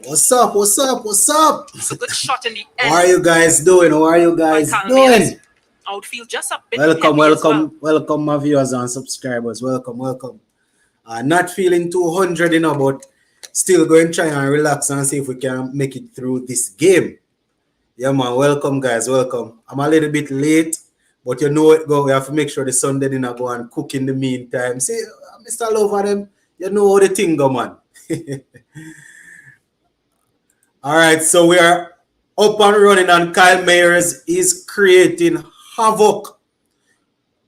What's up? What's up? What's up? It's a good shot in the How end are you guys doing? How are you by guys Calmaire's doing? outfield, just a bit Welcome, heavy as well. welcome, welcome, my viewers and subscribers. Welcome, welcome. Not feeling 200, but still going to try and relax and see if we can make it through this game. Yeah, man. Welcome, guys. Welcome. I'm a little bit late, but you know it go. We have to make sure the sun didn't go and cook in the meantime. See, Mr. Lover, them, you know how the thing go, man. All right, so we are up and running, and Kyle Mayers is creating havoc.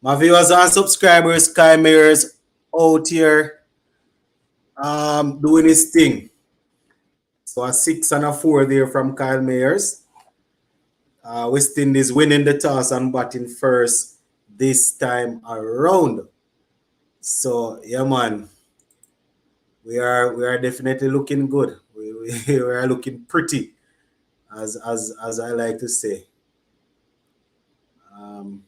My viewers and subscribers, Kyle Mayers out here doing his thing. So a 6 and a 4 there from Kyle Mayers. West Indies winning the toss and batting first this time around. So yeah, man, we are definitely looking good. We are looking pretty, as I like to say. Hold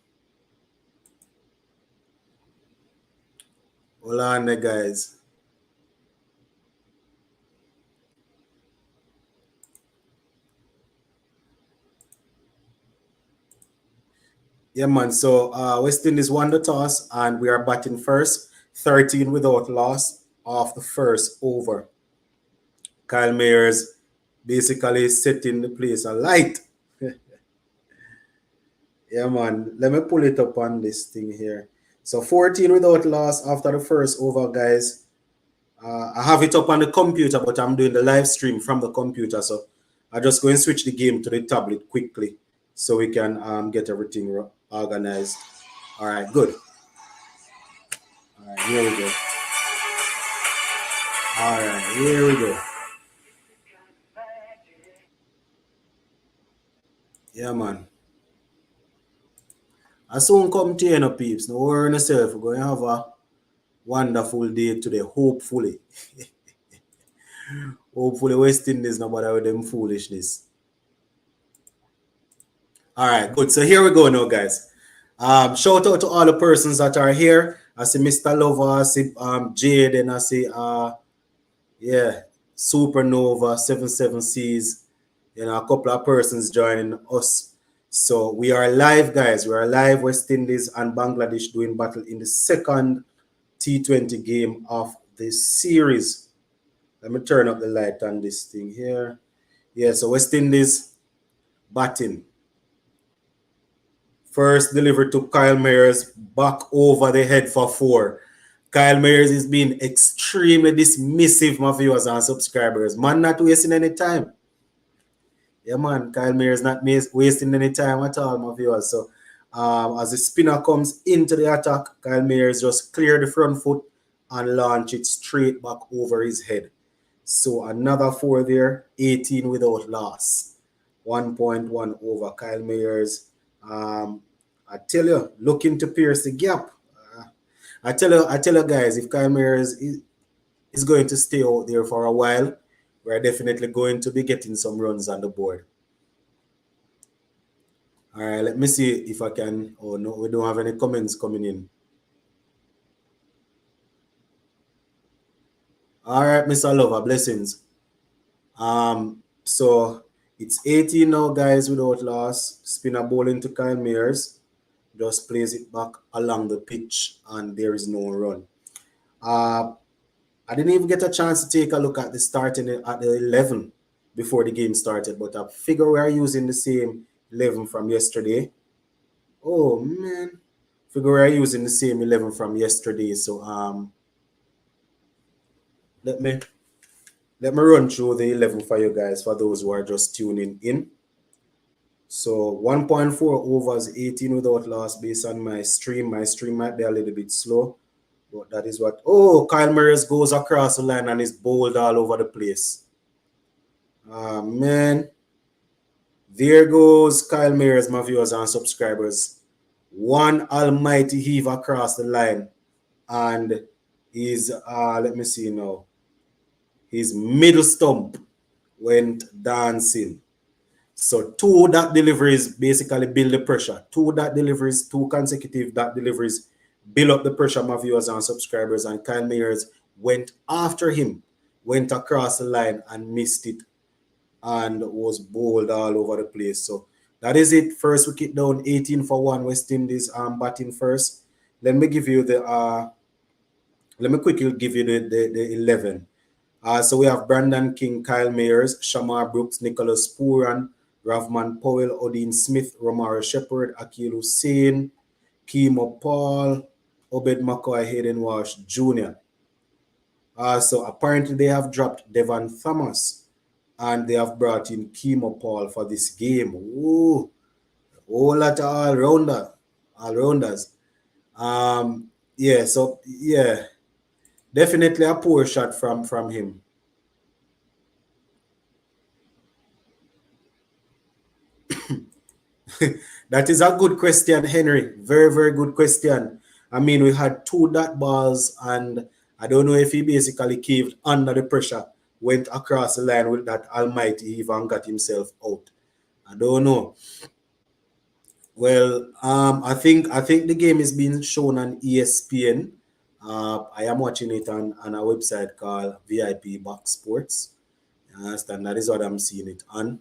on there, guys. Yeah, man. So West Indies won the toss and we are batting first, 13 without loss off the first over. Kyle Mayers basically setting the place alight. Yeah, man. Let me pull it up on this thing here. So 14 without loss after the first over, guys. I have it up on the computer, but I'm doing the live stream from the computer. So I just go and switch the game to the tablet quickly so we can get everything organized. All right, good. All right, here we go. All right, here we go. Yeah, man. I soon come to you, know, peeps. No worry yourself. We're going to have a wonderful day today, hopefully. Hopefully, West Indies no bother with them foolishness. All right, good. So here we go now, guys. Shout out to all the persons that are here. I see Mr. Lover, I see Jade, and I see yeah, Supernova, 77Cs, a couple of persons joining us. So we are live, guys. We are live. West Indies and Bangladesh doing battle in the second T20 game of this series. Let me turn up the light on this thing here. Yeah, so West Indies batting. First delivered to Kyle Mayers, back over the head for 4. Kyle Mayers is being extremely dismissive, my viewers and subscribers. Man, not wasting any time. Yeah, man, Kyle Mayers not wasting any time at all, my viewers. So, as the spinner comes into the attack, Kyle Mayers just clear the front foot and launch it straight back over his head. So, another 4 there, 18 without loss. 1.1 over Kyle Mayers. I tell you, looking to pierce the gap. I tell you guys, if Kyle Mayers is going to stay out there for a while, we're definitely going to be getting some runs on the board. All right, let me see if I can. Oh, no, we don't have any comments coming in. All right, Mr. Lover, blessings. So it's 18 now, guys, without loss. Spinner ball into Kyle Mayers. Just plays it back along the pitch, and there is no run. I didn't even get a chance to take a look at the starting at the 11 before the game started, but I figure we are using the same 11 from yesterday. Oh man, figure we are using the same 11 from yesterday. So let me run through the 11 for you guys, for those who are just tuning in. So 1.4 overs, 18 without loss based on my stream. My stream might be a little bit slow, but that is what. Oh, Kyle Mayers goes across the line and is bowled all over the place. Man. There goes Kyle Mayers, my viewers and subscribers. One almighty heave across the line. And his, let me see now. His middle stump went dancing. So 2 dot deliveries basically build the pressure. 2 dot deliveries, 2 consecutive dot deliveries build up the pressure, my viewers and subscribers. And Kyle Mayers went after him, went across the line and missed it and was bowled all over the place. So that is it. First wicket down, 18 for 1. West Indies batting first. Let me give you the let me quickly give you the 11. So we have Brandon King, Kyle Mayers, Shamar Brooks, Nicholas Pooran, Ravman Powell, Odin Smith, Romaro Shepherd, Akil Hussain, Kemo Paul, Obed McCoy, Hayden Walsh Jr. So apparently they have dropped Devon Thomas and they have brought in Kemo Paul for this game. Ooh, whole lot of all rounders. Yeah, so yeah, definitely a poor shot from him. That is a good question, Henry. Very, very good question. I mean, we had two dot balls, and I don't know if he basically caved under the pressure, went across the line with that almighty even got himself out. I don't know. Well, I think the game is being shown on ESPN. I am watching it on a website called VIP Box Sports. You understand? That is what I'm seeing it on.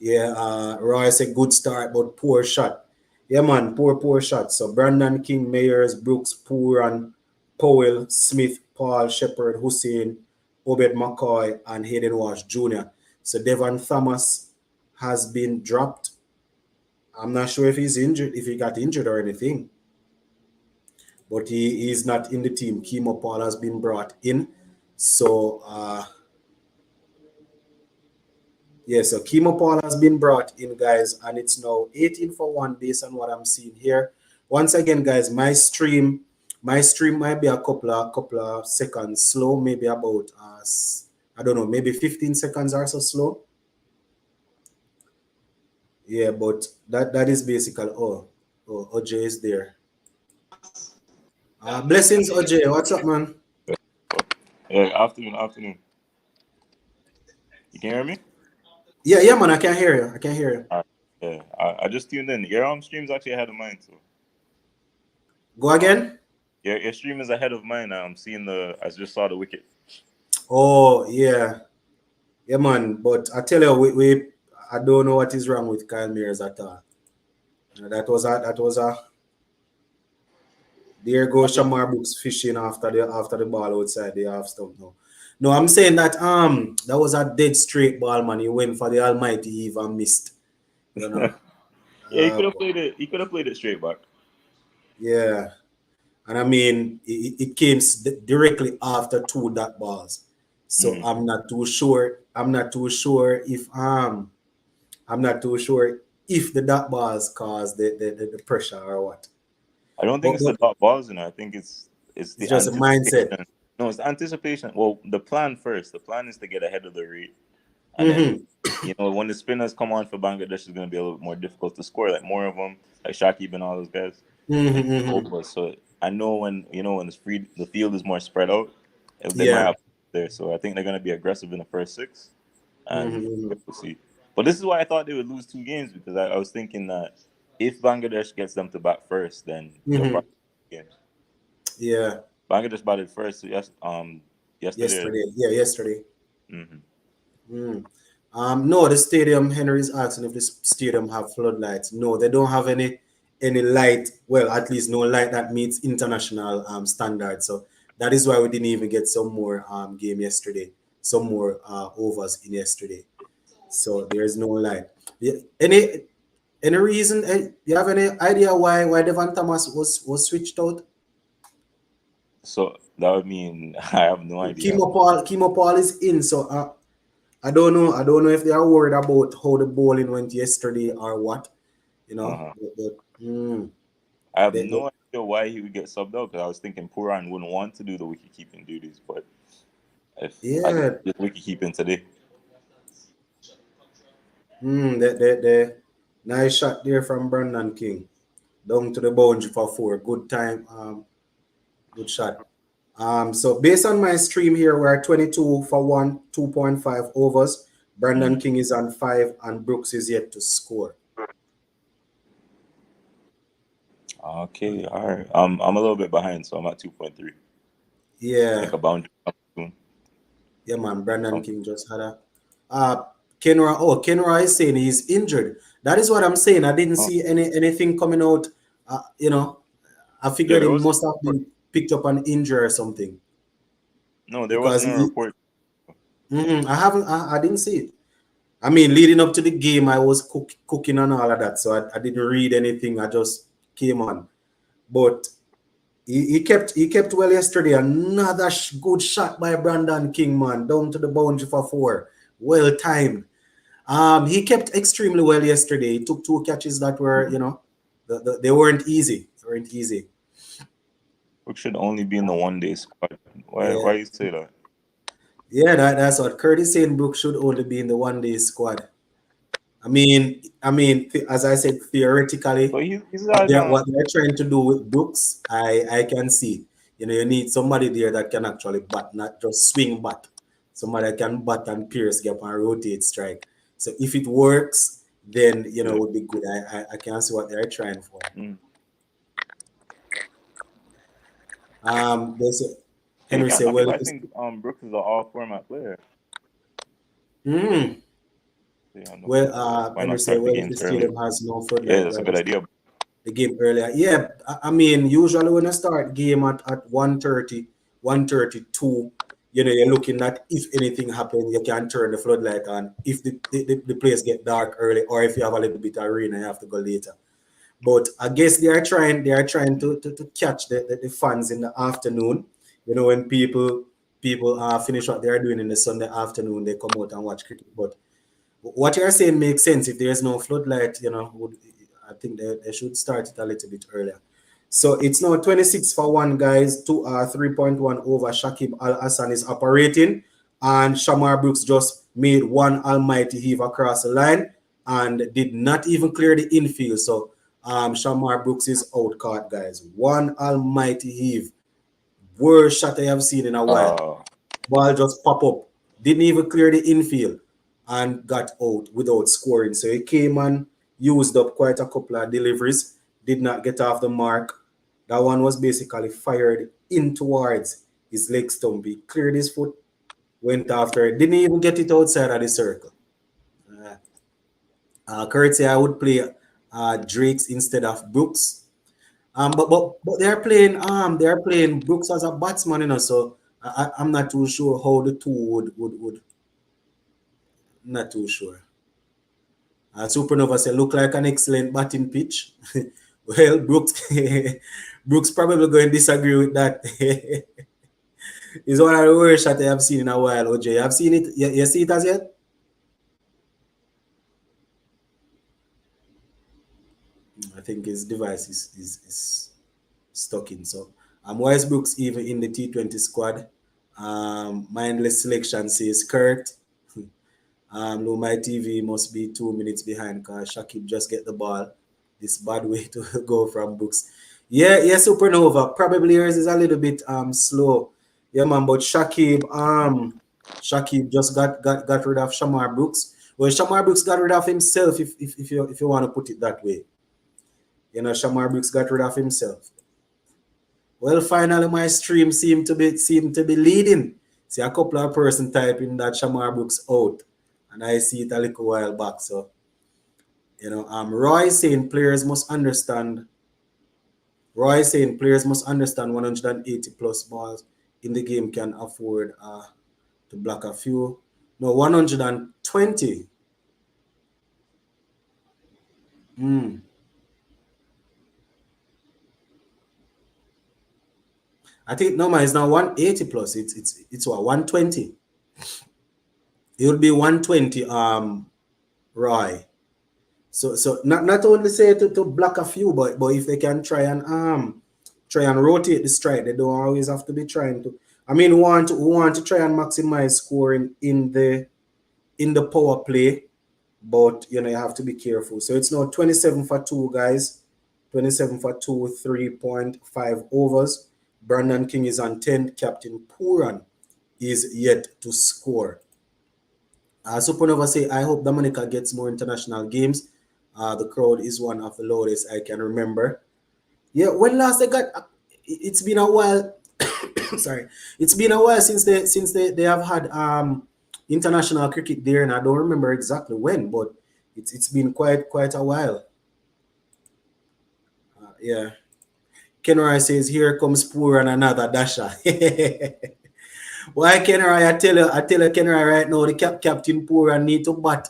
Yeah, Roy said good start, but poor shot. Yeah, man, poor shot. So Brandon King, Mayers, Brooks, Pooran, Powell, Smith, Paul, Shepard, Hussein, Obed McCoy, and Hayden Walsh Jr. So Devon Thomas has been dropped. I'm not sure if he's injured, if he got injured or anything, but he is not in the team. Kemo Paul has been brought in. So yeah, so Kemo Paul has been brought in, guys, and it's now 18 for 1 based on what I'm seeing here. Once again, guys, my stream might be a couple of seconds slow, maybe about I don't know, maybe 15 seconds or so slow. Yeah, but that is basically OJ is there. Blessings, OJ. What's up, man? Yeah, afternoon. You can hear me? Yeah, man, I can hear you. I can hear you. All right. Yeah, I just tuned in. Your stream's actually ahead of mine, so Go again. your stream is ahead of mine. I'm seeing I just saw the wicket. Oh, yeah, man. But I tell you, I don't know what is wrong with Kyle Mears at all. That was a. There goes Shamar Brooks fishing after the ball outside the half stump now. No, I'm saying that was a dead straight ball, man. He went for the almighty Eve and missed. You know. Yeah, he could have played it. He could have played it straight back. Yeah. And I mean, it came directly after two dot balls. So Mm-hmm. I'm not too sure. I'm not too sure if the dot balls caused the pressure or what. I don't think But, it's the but dot balls, I think it's it's the just a mindset. anticipation. No, it's the anticipation. Well, the plan first. The plan is to get ahead of the rate, and then Mm-hmm. when the spinners come on for Bangladesh, it's going to be a little bit more difficult to score. Like more of them, like Shakib and all those guys. Mm-hmm, And mm-hmm. over. So I know when the field is more spread out, they might Yeah. have there. So I think they're going to be aggressive in the first six, Mm-hmm, and mm-hmm. we'll see. But this is why I thought they would lose two games because I was thinking that if Bangladesh gets them to bat first, then they'll Mm-hmm. probably win games. Yeah. Bangladesh batted first yesterday. Yesterday. Yeah, yesterday. Mm-hmm. Mm. No, the stadium. Henry is asking if the stadium have floodlights. No, they don't have any light. Well, at least no light that meets international standards. So that is why we didn't even get some more game yesterday. Some more overs in yesterday. So there is no light. Yeah, any reason? You have any idea why Devon Thomas was switched out? So that would mean I have no idea. Kemo Paul is in. So I don't know. I don't know if they are worried about how the bowling went yesterday or what. You know, Uh-huh. mm, I have they, no idea why he would get subbed out because I was thinking Puran wouldn't want to do the wicket keeping duties, but if I guess yeah, just wicket keeping today. the nice shot there from Brandon King down to the boundary for 4. Good time, good shot. So based on my stream here, we're 22 for 1, 2.5 overs. Brandon Mm. King is on 5, and Brooks is yet to score. Okay, all right. I'm a little bit behind, so I'm at 2.3. I Yeah, think a boundary coming soon. yeah, man. Brandon Um, King just had uh, Kenra is saying he's injured. That is what I'm saying. I didn't Oh, see anything coming out. You know, I yeah, figured there he was must have been picked up an injury or something no, there was because no report. I haven't. I didn't see it. I mean, leading up to the game, I was cooking and all of that, so I didn't read anything. I just came on, but he kept well yesterday. Another good shot by Brandon King, man, down to the boundary for four. Well timed. He kept extremely well yesterday. He took two catches that were, they weren't easy. They weren't easy. Brook should only be in the 1 day squad. Why Yeah, you say that? yeah. That's what Curtis saying. Brooks should only be in the 1 day squad. As I said, theoretically, But he's what had they're what they're trying to do with Brooks, I can see. You need somebody there that can actually bat, not just swing bat. Somebody that can bat and pierce, gap and rotate strike. So if it works, then yeah. it would be good. I can see what they're trying for. Mm. There's You Henry can. say, I mean, well, I it's, think Brooks is an all format player. mm, Yeah, no. well, Why Henry not say, start the well, if the games early? stadium has no Yeah, floodlight, that's a why good just idea. the game earlier. Yeah, I mean, usually when I start game at 1:30, 1:32, you're looking at if anything happens, you can turn the floodlight on. If the place get dark early, or if you have a little bit of rain, you have to go later. But I guess they are trying to catch the fans in the afternoon. When people finish what they are doing in the Sunday afternoon, they come out and watch cricket. But what you're saying makes sense. If there's no floodlight, I think they should start it a little bit earlier. So it's now 26 for one, guys. 3.1 over. Shakib Al Hassan is operating, and Shamar Brooks just made one almighty heave across the line and did not even clear the infield. So Shamar Brooks is out caught, guys. One almighty heave. Worst shot I have seen in a while. Oh, Ball just pop up. Didn't even clear the infield and got out without scoring. So he came and used up quite a couple of deliveries. Did not get off the mark. That one was basically fired in towards his leg stump. He cleared his foot, went after it. Didn't even get it outside of the circle. Kurt say I would play Drakes instead of Brooks. But they're playing Brooks as a batsman, so I'm not too sure how the two would not too sure. Supernova said look like an excellent batting pitch. Well, Brooks Brooks probably going to disagree with that. It's one of the worst shots I have seen in a while, OJ. I've seen it. You see it as yet? I think his device is stuck in. So Wise Brooks even in the T20 squad. Mindless selection says Kurt. No, my TV must be 2 minutes behind because Shakib just get the ball. This bad way to go from Brooks. Yeah, Supernova. Probably yours is a little bit slow. Yeah, man. But Shakib just got rid of Shamar Brooks. Well, Shamar Brooks got rid of himself, if you want to put it that way. Shamar Brooks got rid of himself. Well, finally, my stream seem to be leading. See a couple of person typing that Shamar Brooks out, and I see it a little while back. So Roy saying players must understand. Roy saying players must understand 180 plus balls in the game can afford to block a few. No, 120. I think no man, it's now 180 plus. It's what 120. It will be 120. Roy. So not only say to block a few, but if they can try and rotate the strike, they don't always have to be trying to. I mean, we want to try and maximize scoring in the power play, but you have to be careful. So it's now 27 for two, guys. 27 for two, 3.5 overs. Brandon King is on 10. Captain Puran is yet to score. Supernova say, I hope Dominica gets more international games. The crowd is one of the loudest I can remember. Yeah, when last they got, it's been a while. Sorry, it's been a while since they have had international cricket there, and I don't remember exactly when, but it's been quite a while. Yeah. Kenroy says, "Here comes poor and another dasher." Why Kenroy? I tell you, Kenroy right now, the captain poor and need to bat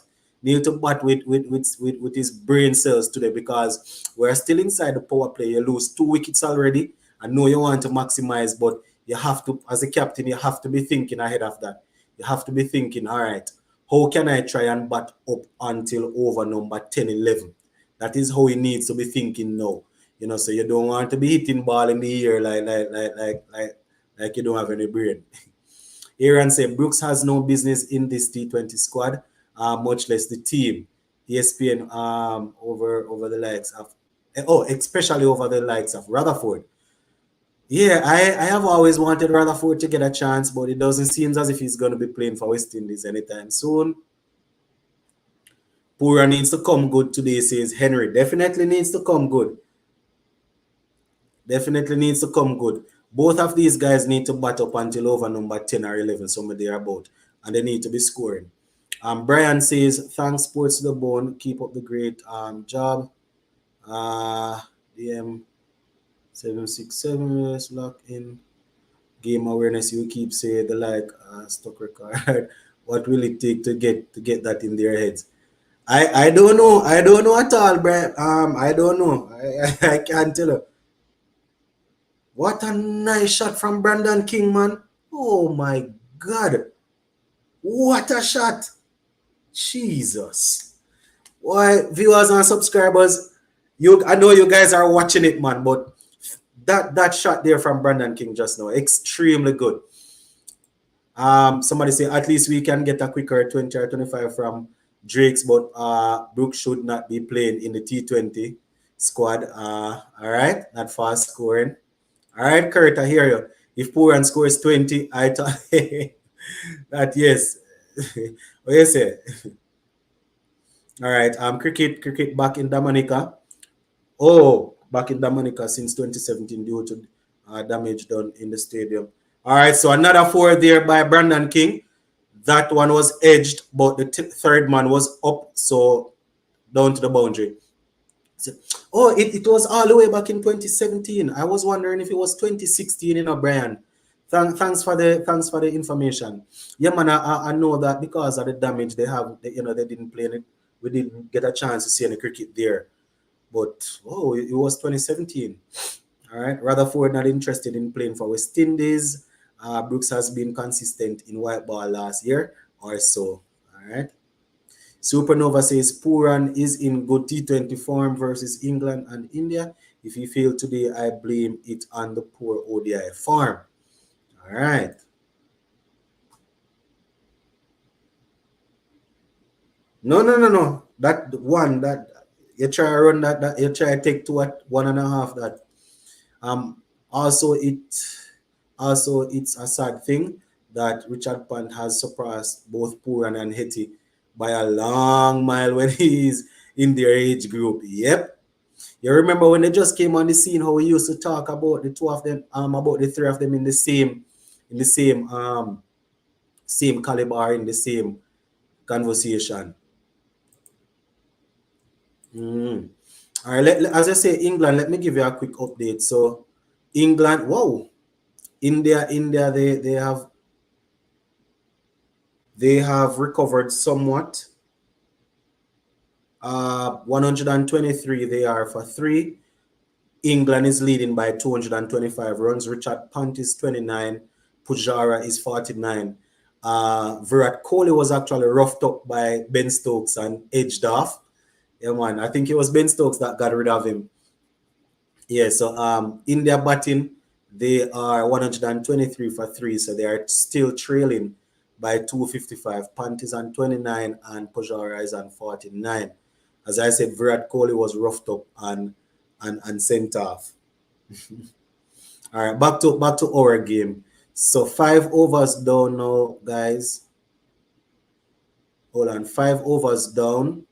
with his brain cells today because we're still inside the power play. You lose 2 wickets already. I know you want to maximize, but you have to, as a captain, you have to be thinking ahead of that. You have to be thinking, all right, how can I try and bat up until over number 10, 11? That is how he needs to be thinking now. So you don't want to be hitting ball in the air like you don't have any brain. Aaron said Brooks has no business in this T20 squad, much less the team. ESPN over the likes of especially over the likes of Rutherford. Yeah, I have always wanted Rutherford to get a chance, but it doesn't seem as if he's going to be playing for West Indies anytime soon. Pura needs to come good today, says Henry. Definitely needs to come good. Definitely needs to come good. Both of these guys need to bat up until over number 10 or 11, somewhere thereabout, and they need to be scoring. Brian says, thanks, Sports to the Bone. Keep up the great job. DM 767, let's lock in. Game awareness, you keep saying the stock record. What will it take to get that in their heads? I don't know. I don't know at all, Brian. I don't know. I can't tell you. What a nice shot from Brandon King, man. Oh my God. What a shot. Jesus. Why, viewers and subscribers, I know you guys are watching it, man, but that shot there from Brandon King just now, extremely good. Somebody say at least we can get a quicker 20 or 25 from Drake's, but Brooks should not be playing in the T20 squad. All right, not fast scoring. All right, Kurt, I hear you. If Puran scores 20, I thought that yes. What you say? All right, cricket back in Dominica. Oh, back in Dominica since 2017 due to damage done in the stadium. All right, so another 4 there by Brandon King. That one was edged, but the third man was up, so down to the boundary. Oh, it was all the way back in 2017. I was wondering if it was 2016, Brian. Thanks for the information. Yeah, man, I know that because of the damage they have, they didn't play it. We didn't get a chance to see any cricket there. But it was 2017. All right, Rutherford not interested in playing for West Indies. Brooks has been consistent in white ball last year or so. All right. Supernova says Puran is in good T20 form versus England and India. If he failed today, I blame it on the poor ODI form. All right. No. That one that you try to run that you try to take to at 1.5 that. Also it's a sad thing that Richard Pant has surpassed both Puran and Hetty by a long mile when he's in their age group. Yep. You remember when they just came on the scene how we used to talk about the two of them, about the three of them in the same same caliber, in the same conversation. All right, as I say, England, let me give you a quick update. So England, wow, India, they have recovered somewhat. 123 they are for 3. England is leading by 225 runs. Richard Pant is 29. Pujara is 49. Virat Kohli was actually roughed up by Ben Stokes and edged off. Yeah, man. I think it was Ben Stokes that got rid of him. Yeah, so India batting, they are 123 for 3, so they are still trailing by 255. Pant is on 29 and Pujara is on 49. As I said, Virat Kohli was roughed up and sent off. All right, back to our game. So 5 overs down now, guys. Hold on, 5 overs down.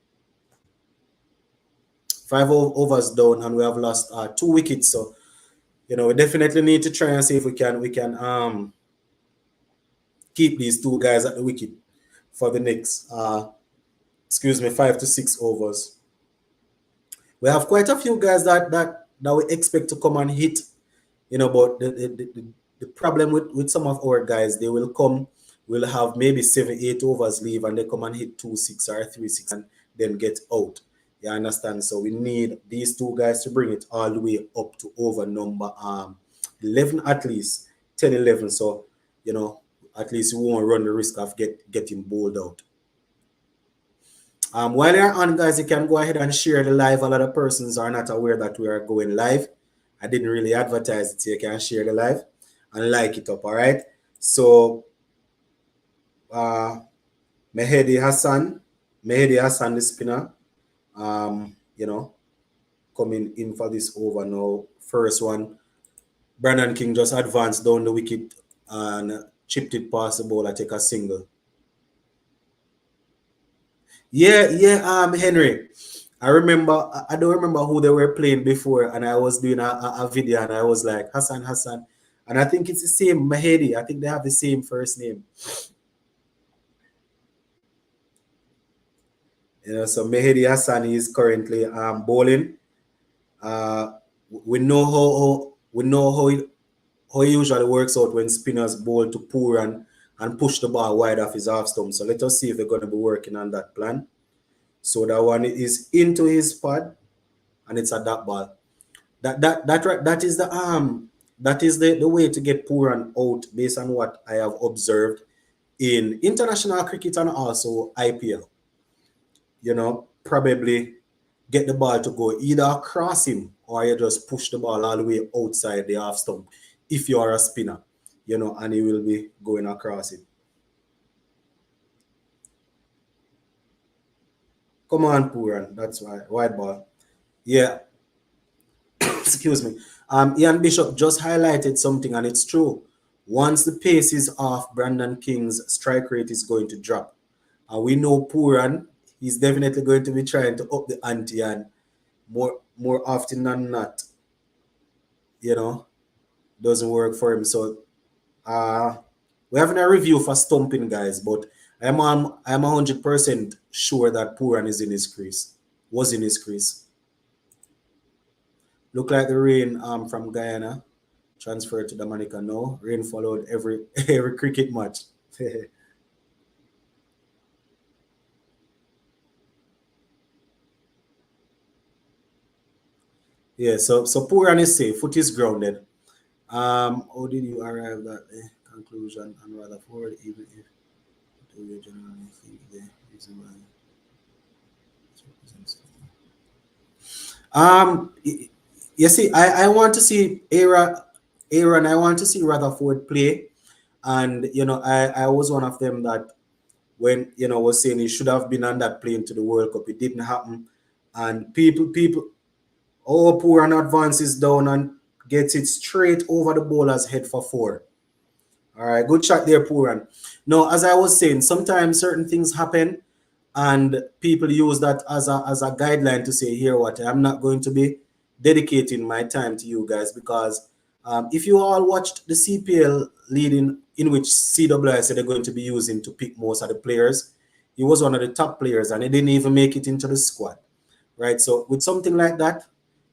5 overs down, and we have lost 2 wickets. So we definitely need to try and see if we can keep these 2 guys at the wicket. for the next 5 to 6 overs. We have quite a few guys that we expect to come and hit, but the problem with some of our guys, they will come, will have maybe 7, 8 overs leave, and they come and hit 2-6 or 3-6 and then get out. You understand? So we need these two guys to bring it all the way up to over number 11 at least, 10, 11. So, at least we won't run the risk of getting bowled out. While you're on, guys, you can go ahead and share the live. A lot of persons are not aware that we are going live. I didn't really advertise it, so you can share the live and like it up, all right? So, Mehdi Hassan, the spinner, coming in for this over now. First one, Brandon King just advanced down the wicket and chipped it past the bowler, take a single. Yeah, Henry. I don't remember who they were playing before, and I was doing a video, and I was like, Hassan. And I think it's the same, Mahedi. I think they have the same first name. So Mahedi Hassan is currently bowling. We know how he usually works out when spinners bowl to pour and push the ball wide off his half stump. So let us see if they're going to be working on that plan. So that one is into his pad, and it's a dot ball. That is the way to get Puran out based on what I have observed in international cricket and also IPL. Probably get the ball to go either across him or you just push the ball all the way outside the half stump if you are a spinner, and he will be going across it. Come on, Puran. That's why. Wide ball. Yeah. Excuse me. Ian Bishop just highlighted something, and it's true. Once the pace is off, Brandon King's strike rate is going to drop. And we know Puran, he's definitely going to be trying to up the ante, and more often than not, doesn't work for him. So we're having a review for stumping, guys, but I'm 100% sure that Puran is in his crease. Was in his crease. Look like the rain from Guyana transferred to Dominica. No, rain followed every cricket match. Yeah, so Puran is safe. Foot is grounded. How did you arrive at the conclusion and rather forward, even if do you generally think the reason why it represents? You see, I want to see Aaron, I want to see Rutherford play. And I was one of them that when was saying he should have been on that plane to the World Cup. It didn't happen. And people, Puran advances down and gets it straight over the bowler's head for 4. All right, good shot there, Puran. Now, as I was saying, sometimes certain things happen and people use that as a guideline to say, here what, I'm not going to be dedicating my time to you guys, because if you all watched the CPL leading, in which CWI said they're going to be using to pick most of the players, he was one of the top players and he didn't even make it into the squad, right? So with something like that,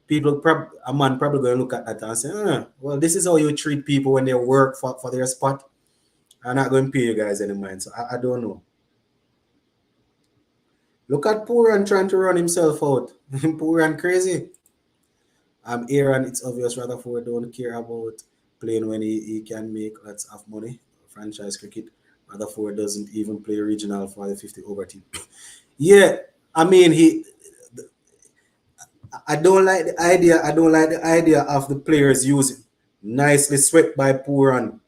a man probably going to look at that and say, well, this is how you treat people when they work for their spot. I'm not going to pay you guys any mind. So I don't know. Look at Puran trying to run himself out. Puran crazy. Aaron, it's obvious Rutherford don't care about playing when he can make lots of money. Franchise cricket. Rutherford doesn't even play regional for the 50 over team. Yeah, I mean I don't like the idea of the players using nicely swept by Puran.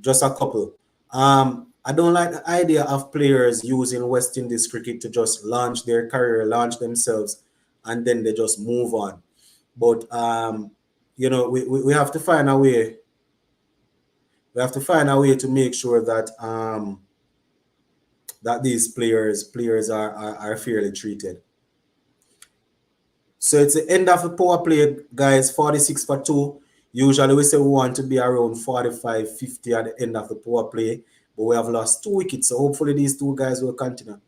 Just a couple. I don't like the idea of players using West Indies cricket to just launch their career, launch themselves, and then they just move on. But we have to find a way. We have to find a way to make sure that that these players are fairly treated. So it's the end of the power play, guys. 46 for 2. Usually we say we want to be around 45, 50 at the end of the power play. but we have lost 2 wickets. So hopefully these two guys will continue.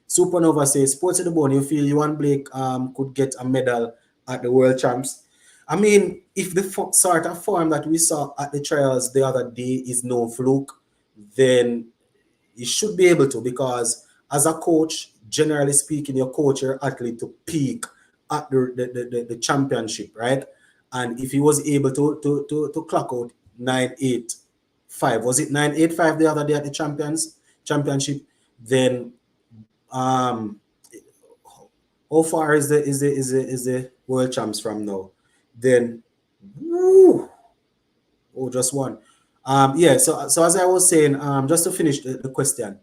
Supernova says, Sports of the Bone, you feel Johan Blake could get a medal at the World Champs? I mean, if the sort of form that we saw at the trials the other day is no fluke, then you should be able to, because as a coach, generally speaking, you coach your athlete to peak at the championship, right? And if he was able to clock out 985, was it 985 the other day at the championship? Then um how far is the world champs from now? Then woo, oh, just one. Yeah, so as I was saying, just to finish the question.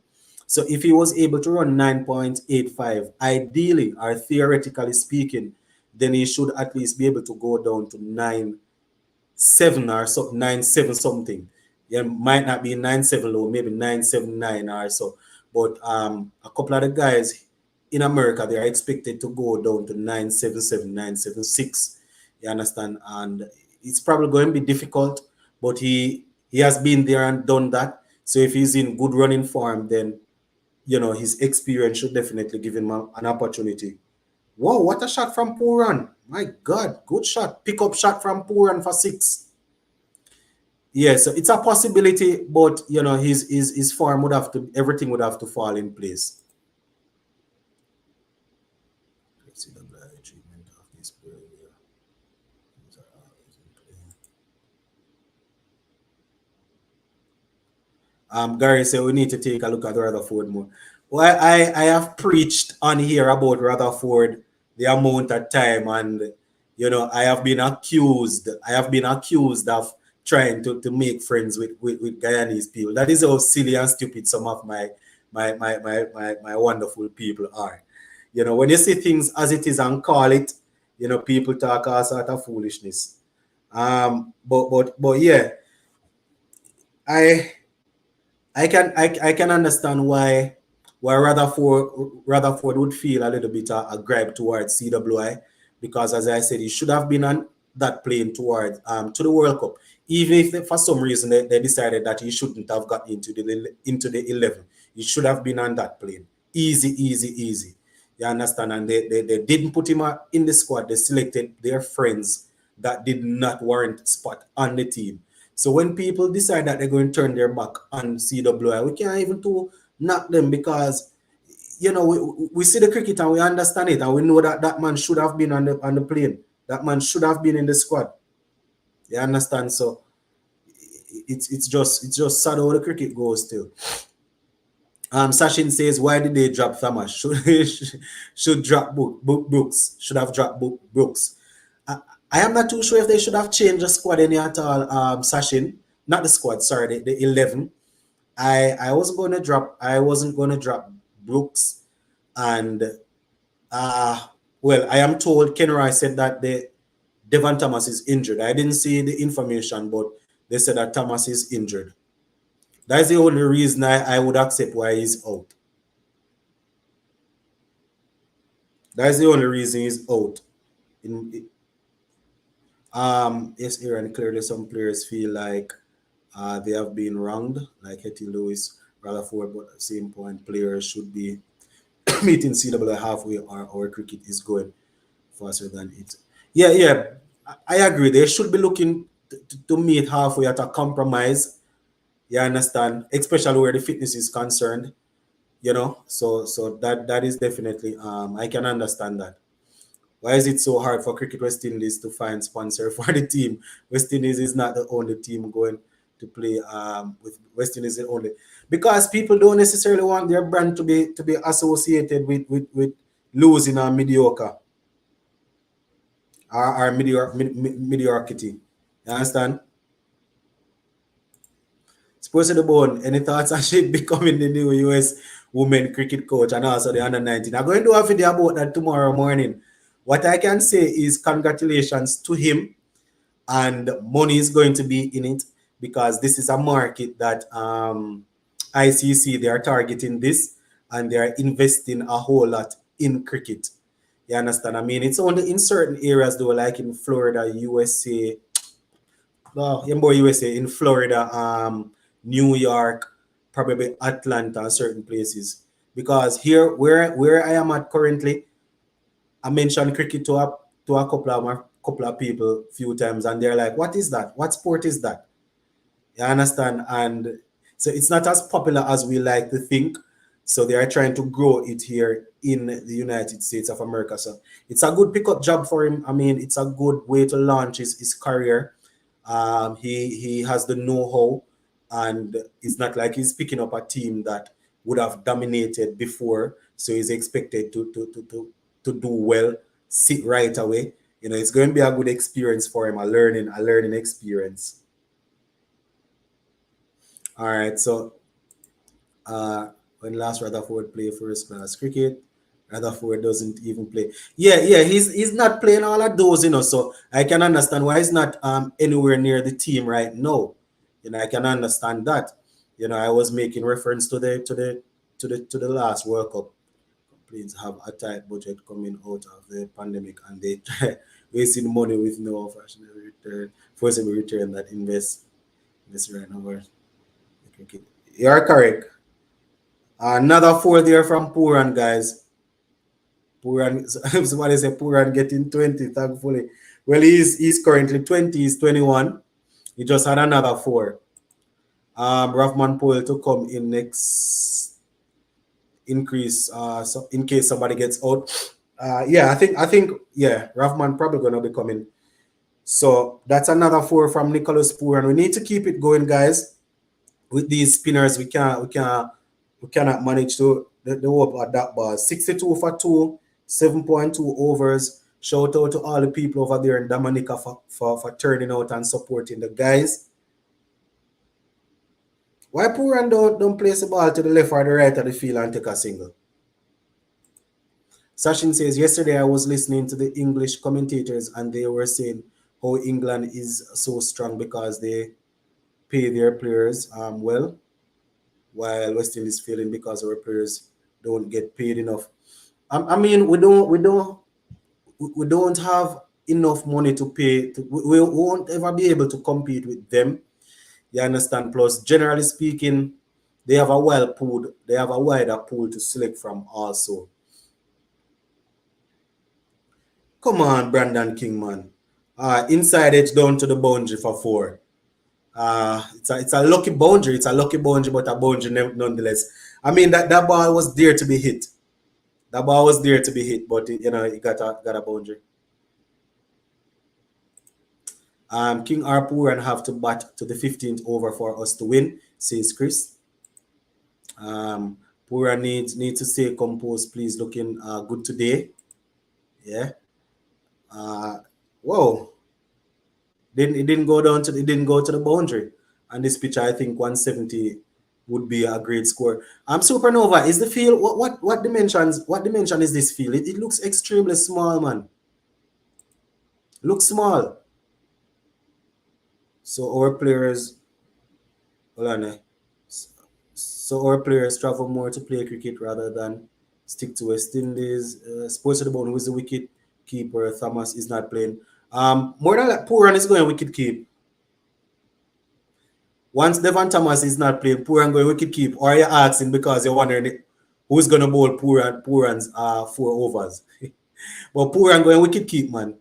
So if he was able to run 9.85, ideally or theoretically speaking, then he should at least be able to go down to 9.7 or so, 9.7 something. Yeah, might not be 9.7 low, maybe 9.79 or so. But a couple of the guys in America, they are expected to go down to 9.77, 9.76. You understand? And it's probably going to be difficult, but he has been there and done that. So if he's in good running form, then his experience should definitely give him an opportunity. Wow, what a shot from Puran. My God, good shot. Pick up shot from Puran for 6. Yeah, so it's a possibility, but his form would have to, everything would have to fall in place. Let's see the treatment of this player. Gary said we need to take a look at Rutherford more. Well, I have preached on here about Rutherford the amount of time, and I have been accused. Of trying to make friends with Guyanese people. That is how silly and stupid some of my wonderful people are. When you see things as it is and call it, people talk all sort of foolishness. But yeah, I I can understand why Rutherford would feel a little bit a gripe towards CWI, because as I said, he should have been on that plane towards to the World Cup. Even if for some reason they decided that he shouldn't have got into the 11, he should have been on that plane. Easy, easy, easy. You understand? And they didn't put him in the squad. They selected their friends that did not warrant spot on the team. So when people decide that they're going to turn their back on CWI, we can't even to knock them, because we see the cricket and we understand it, and we know that that man should have been on the plane. That man should have been in the squad. You understand? So it's just sad how the cricket goes still. Sachin says, why did they drop Thomas? Should drop Brooks. Should have dropped Brooks. I am not too sure if they should have changed the squad any at all. Sachin, not the squad. Sorry, the 11. I wasn't going to drop Brooks, and well, I am told Ken Roy said that Devon Thomas is injured. I didn't see the information, but they said that Thomas is injured. That's the only reason I would accept why he's out. That's the only reason he's out. Yes, Aaron, clearly some players feel like they have been wronged, like Hetty Lewis, Rutherford, but at the same point, players should be meeting CWI halfway, or our cricket is going faster than it. Yeah, I agree. They should be looking to meet halfway at a compromise. You understand? Especially where the fitness is concerned. So that is definitely I can understand that. Why is it so hard for Cricket West Indies to find sponsor for the team? West Indies is not the only team going to play with West Indies the only, because people don't necessarily want their brand to be associated with losing or mediocre or mediocrity. You understand? Sports of the Bone, any thoughts on she becoming the new US women cricket coach and also the under 19? I'm going to do a video about that tomorrow morning. What I can say is congratulations to him, and money is going to be in it, because this is a market that ICC, they are targeting this, and they are investing a whole lot in cricket. You understand? I mean, it's only in certain areas though, like in Florida, USA, in Florida, New York, probably Atlanta and certain places. Because here, where I am at currently, I mentioned cricket to a couple of people a few times, and they're like, "What is that? What sport is that?" You understand? And so it's not as popular as we like to think. So they are trying to grow it here in the United States of America. So it's a good pickup job for him. I mean, it's a good way to launch his career. He has the know-how, and it's not like he's picking up a team that would have dominated before. So he's expected to do well, sit right away. You know, it's going to be a good experience for him, a learning experience. All right, so when last Rutherford play first class cricket, Rutherford doesn't even play. Yeah, he's not playing all of those, you know. So I can understand why he's not anywhere near the team right now. You know, I can understand that. You know, I was making reference to the last World Cup. Companies have a tight budget coming out of the pandemic, and they try wasting money with no opportunity return, forcing return that invest right now. Cricket. You are correct. Another four there from Puran, guys. Puran, somebody say Puran getting 20, thankfully. Well, he's currently 20, he's 21. He just had another four. Rahman Poel to come in next increase, so in case somebody gets out. Yeah, I think yeah, Rahman probably gonna be coming. So that's another four from Nicholas Puran. We need to keep it going, guys. With these spinners, we cannot manage to the hope at that bar. 62 for two, 7.2 overs. Shout out to all the people over there in Dominica for turning out and supporting the guys. Why Puran don't place the ball to the left or the right of the field and take a single? Sachin says, yesterday I was listening to the English commentators and they were saying how England is so strong because they pay their players well, while West Indies failing because our players don't get paid enough. I mean, we don't have enough money to pay. We won't ever be able to compete with them. You understand? Plus, generally speaking, they have a wider pool to select from. Also, come on, Brandon Kingman. Inside edge down to the boundary for four. It's a lucky boundary. It's a lucky boundary, but a boundary nonetheless. I mean that ball was there to be hit. That ball was there to be hit, but it got a boundary. King Arpur and have to bat to the 15th over for us to win, says Chris. Pura needs to stay composed, please. Looking good today. Yeah. Uh, whoa. It didn't go to the boundary. And this pitch, I think 170 would be a great score. Supernova, is the field what dimension is this field? It looks extremely small, man. Looks small. So our players hold on. So our players travel more to play cricket rather than stick to West Indies. Sports to the bone, who is the wicket keeper? Thomas is not playing. More than that, Puran is going wicket keep. Once Devon Thomas is not playing, Puran going wicket keep, or you're asking because you're wondering who's going to bowl Puran's 4 overs. But Puran going wicket keep, man.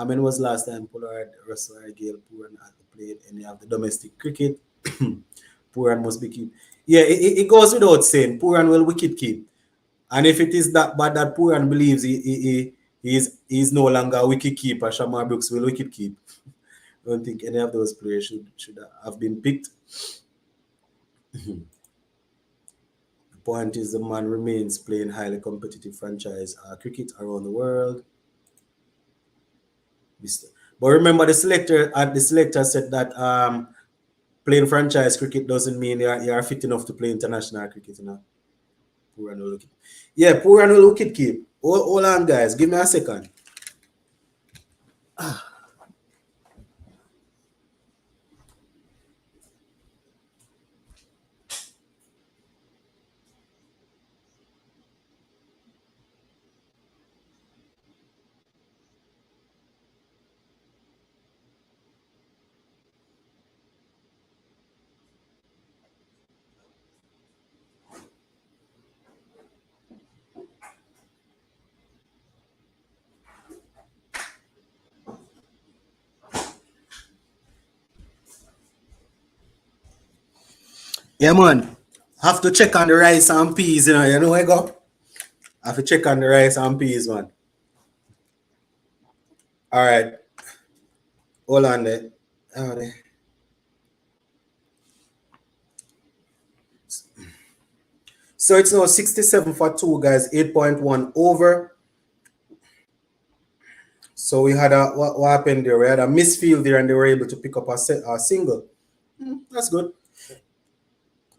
When was last time Pollard, Russell, Gale, Puran had played any of the domestic cricket? Puran must be keep. Yeah, it goes without saying. Puran will wicket keep. And if it is that bad that Puran believes he is no longer a wicket keeper, Shamar Brooks will wicket keep. I don't think any of those players should have been picked. The point is the man remains playing highly competitive franchise cricket around the world. But remember, the selector said that playing franchise cricket doesn't mean you are fit enough to play international cricket. Poor and wicket. Yeah, poor and wicket keep. Hold on, guys. Give me a second. Yeah, man. Have to check on the rice and peas, you know. You know where I go? Have to check on the rice and peas, man. All right. Hold on there. Oh, there. So it's now 67 for two, guys. 8.1 over. So we had what happened there? We had a misfield there, and they were able to pick up a single. That's good.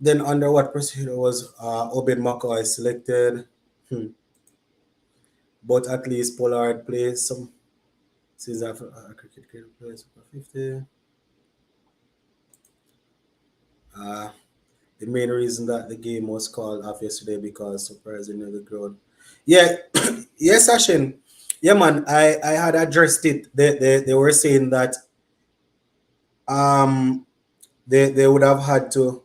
Then under what procedure was Obed McCoy selected? But at least Pollard plays some. Since cricket plays super 50. The main reason that the game was called off yesterday because surprisingly the crowd. Yeah, yes, Ashin. Yeah, man. I had addressed it. They were saying that um they would have had to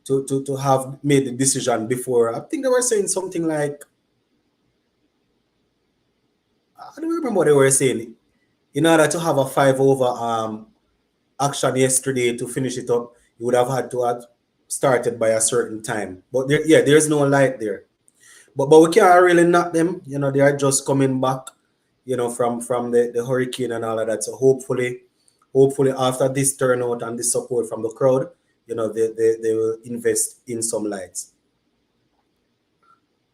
to have made the decision before. I think they were saying something like, I don't remember what they were saying. In order to have a 5 over action yesterday to finish it up, you would have had to have started by a certain time. But there's no light there. But we can't really knock them. You know, they are just coming back, you know, from the hurricane and all of that. So hopefully after this turnout and this support from the crowd, you know, they will invest in some lights.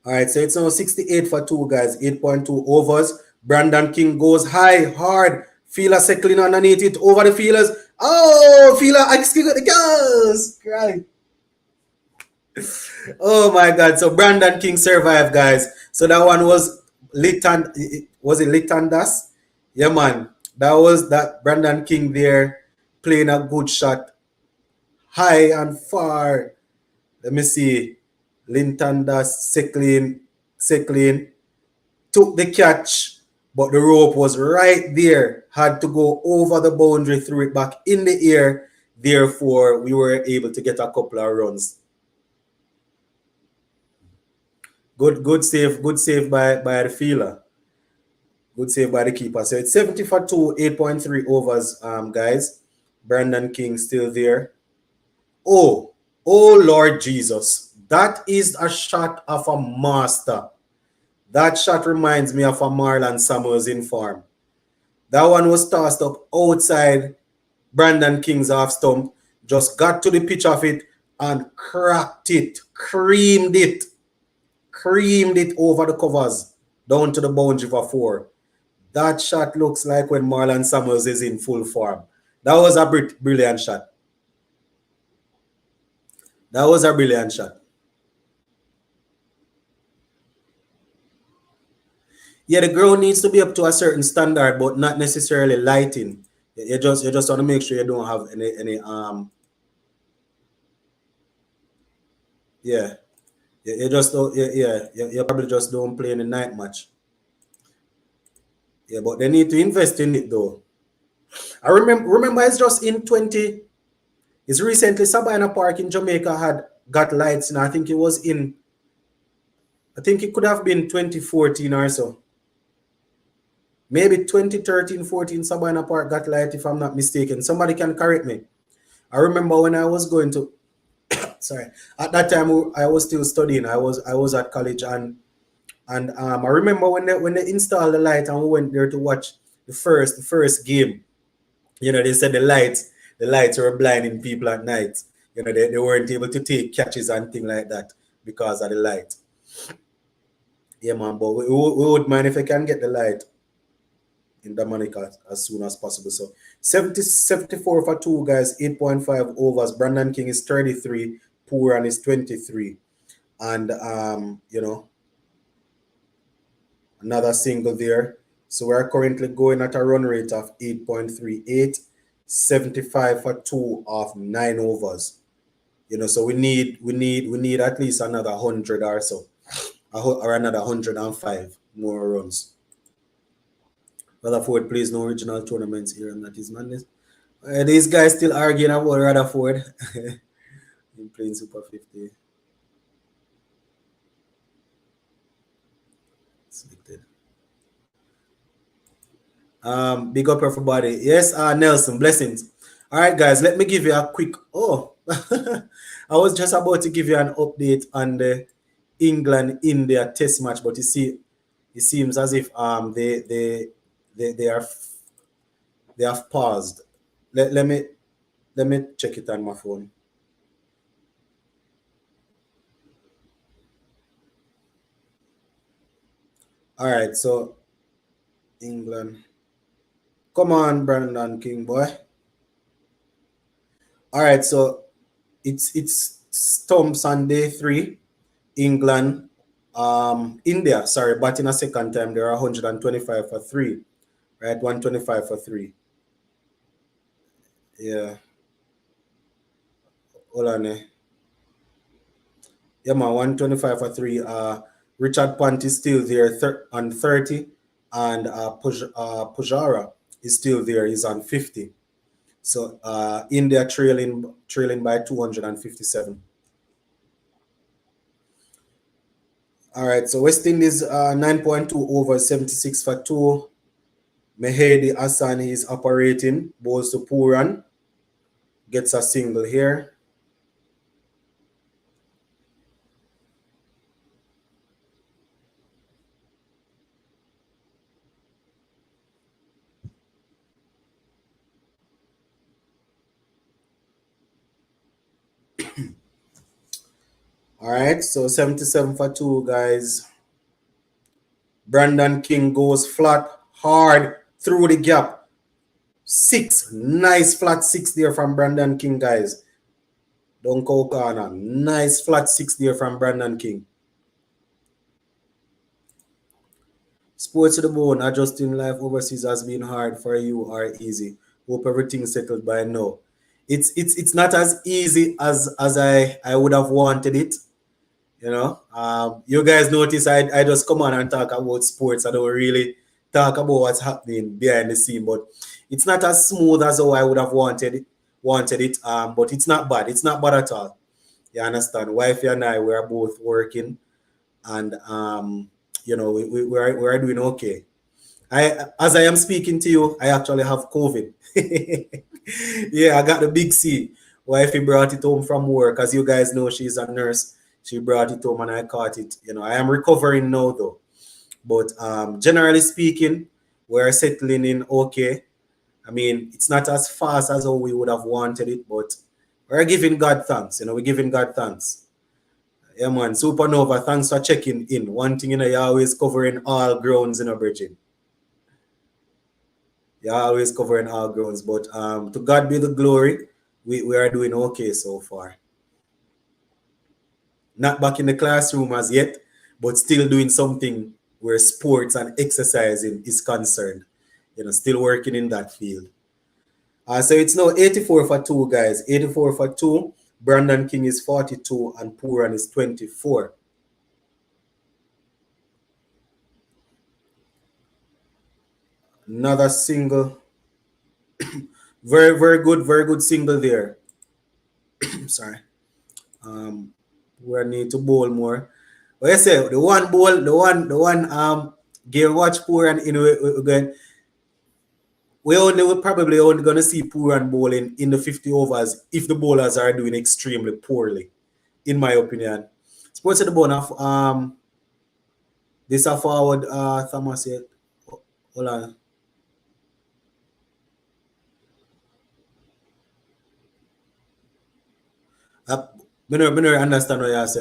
All right, so it's now 68 for two, guys. 8.2 overs. Brandon King goes high, hard. Feeler circling underneath it over the feelers. Oh, Feeler, I still got the girls. Right. Oh my God. So Brandon King survived, guys. So that one was was it Litandas? Yeah, man. That was that Brandon King there playing a good shot high and far. Let me see. Lintandas Seclin took the catch, but the rope was right there. Had to go over the boundary, threw it back in the air. Therefore, we were able to get a couple of runs. Good save by the fielder. Good save by the keeper. So it's 70 for 2, 8.3 overs, guys. Brandon King still there. Oh Lord Jesus. That is a shot of a master. That shot reminds me of a Marlon Samuels in form. That one was tossed up outside Brandon King's half stump. Just got to the pitch of it and cracked it, creamed it over the covers down to the boundary for 4. That shot looks like when Marlon Samuels is in full form. That was a brilliant shot. That was a brilliant shot. Yeah, the ground needs to be up to a certain standard, but not necessarily lighting. You just want to make sure you don't have any yeah. You just don't, you probably just don't play in the night match. Yeah, but they need to invest in it though. I remember it's just in 20. It's recently Sabina Park in Jamaica had got lights, and I think it could have been 2014 or so. Maybe 2013, 14, Sabina Park got light, if I'm not mistaken. Somebody can correct me. I remember when I was going to sorry, at that time I was still studying. I was at college, and I remember when they installed the light and we went there to watch the first game. You know, they said the lights were blinding people at night. You know, they weren't able to take catches and things like that because of the light. Yeah, man, but we would mind if I can get the light in Dominica as soon as possible. So 74 for 2, guys, 8.5 overs. Brandon King is 33, Pooran is 23. And you know, another single there. So we're currently going at a run rate of 8.38, 75 for 2 of 9 overs. You know, so we need at least another 100 or so, or another 105 more runs. Rutherford plays no regional tournaments here, and that is madness. These guys still arguing about Rutherford. In playing Super 50. Selected. Big up everybody. Yes, Nelson, blessings. All right, guys, let me give you a quick. Oh, I was just about to give you an update on the England India Test match, but you see, it seems as if they are they have paused. Let me check it on my phone. All right, so England. Come on, Brandon King boy. All right, so it's Stumps on day 3. England, India, sorry, but in a second time, there are 125 for 3, right? 125 for 3. Yeah, hold on. Yeah, man, 125 for 3. Richard Pant is still there on 30, and Pujara is still there. He's on 50. So India trailing by 257. All right, so West Indies 9.2 over 76 for 2. Mehedi Hassan is operating. Bowls to Puran. Gets a single here. All right, so 77 for 2, guys. Brandon King goes flat, hard, through the gap. 6. Nice flat 6 there from Brandon King, guys. Don't go corner. Nice flat 6 there from Brandon King. Sports to the bone. Adjusting life overseas has been hard for you or easy. Hope everything's settled by now. It's not as easy as I would have wanted it. You know, you guys notice I just come on and talk about sports. I don't really talk about what's happening behind the scene, but it's not as smooth as how I would have wanted it. But it's not bad. It's not bad at all. You understand? Wifey and I, we are both working, and you know, we are doing okay. As I am speaking to you, I actually have COVID. Yeah, I got the big C. Wifey brought it home from work. As you guys know, she's a nurse. She brought it home and I caught it. You know, I am recovering now though. But generally speaking, we're settling in okay. I mean, it's not as fast as how we would have wanted it, but we're giving God thanks. You know, we're giving God thanks. Yeah, man. Supernova, thanks for checking in. One thing, you know, you're always covering all grounds in a bridging. You're always covering all grounds. But to God be the glory. We are doing okay so far. Not back in the classroom as yet, but still doing something where sports and exercising is concerned. You know, still working in that field. So it's now 84 for 2, guys. 84 for 2. Brandon King is 42 and Puran is 24. Another single. Very good single there. Sorry. We need to bowl more. But I say the one game watch Puran in again. We're probably only gonna see Puran bowling in the 50 overs if the bowlers are doing extremely poorly, in my opinion. Sports at the bone of this a forward Thomas yet. Hold on. Me no understand what you say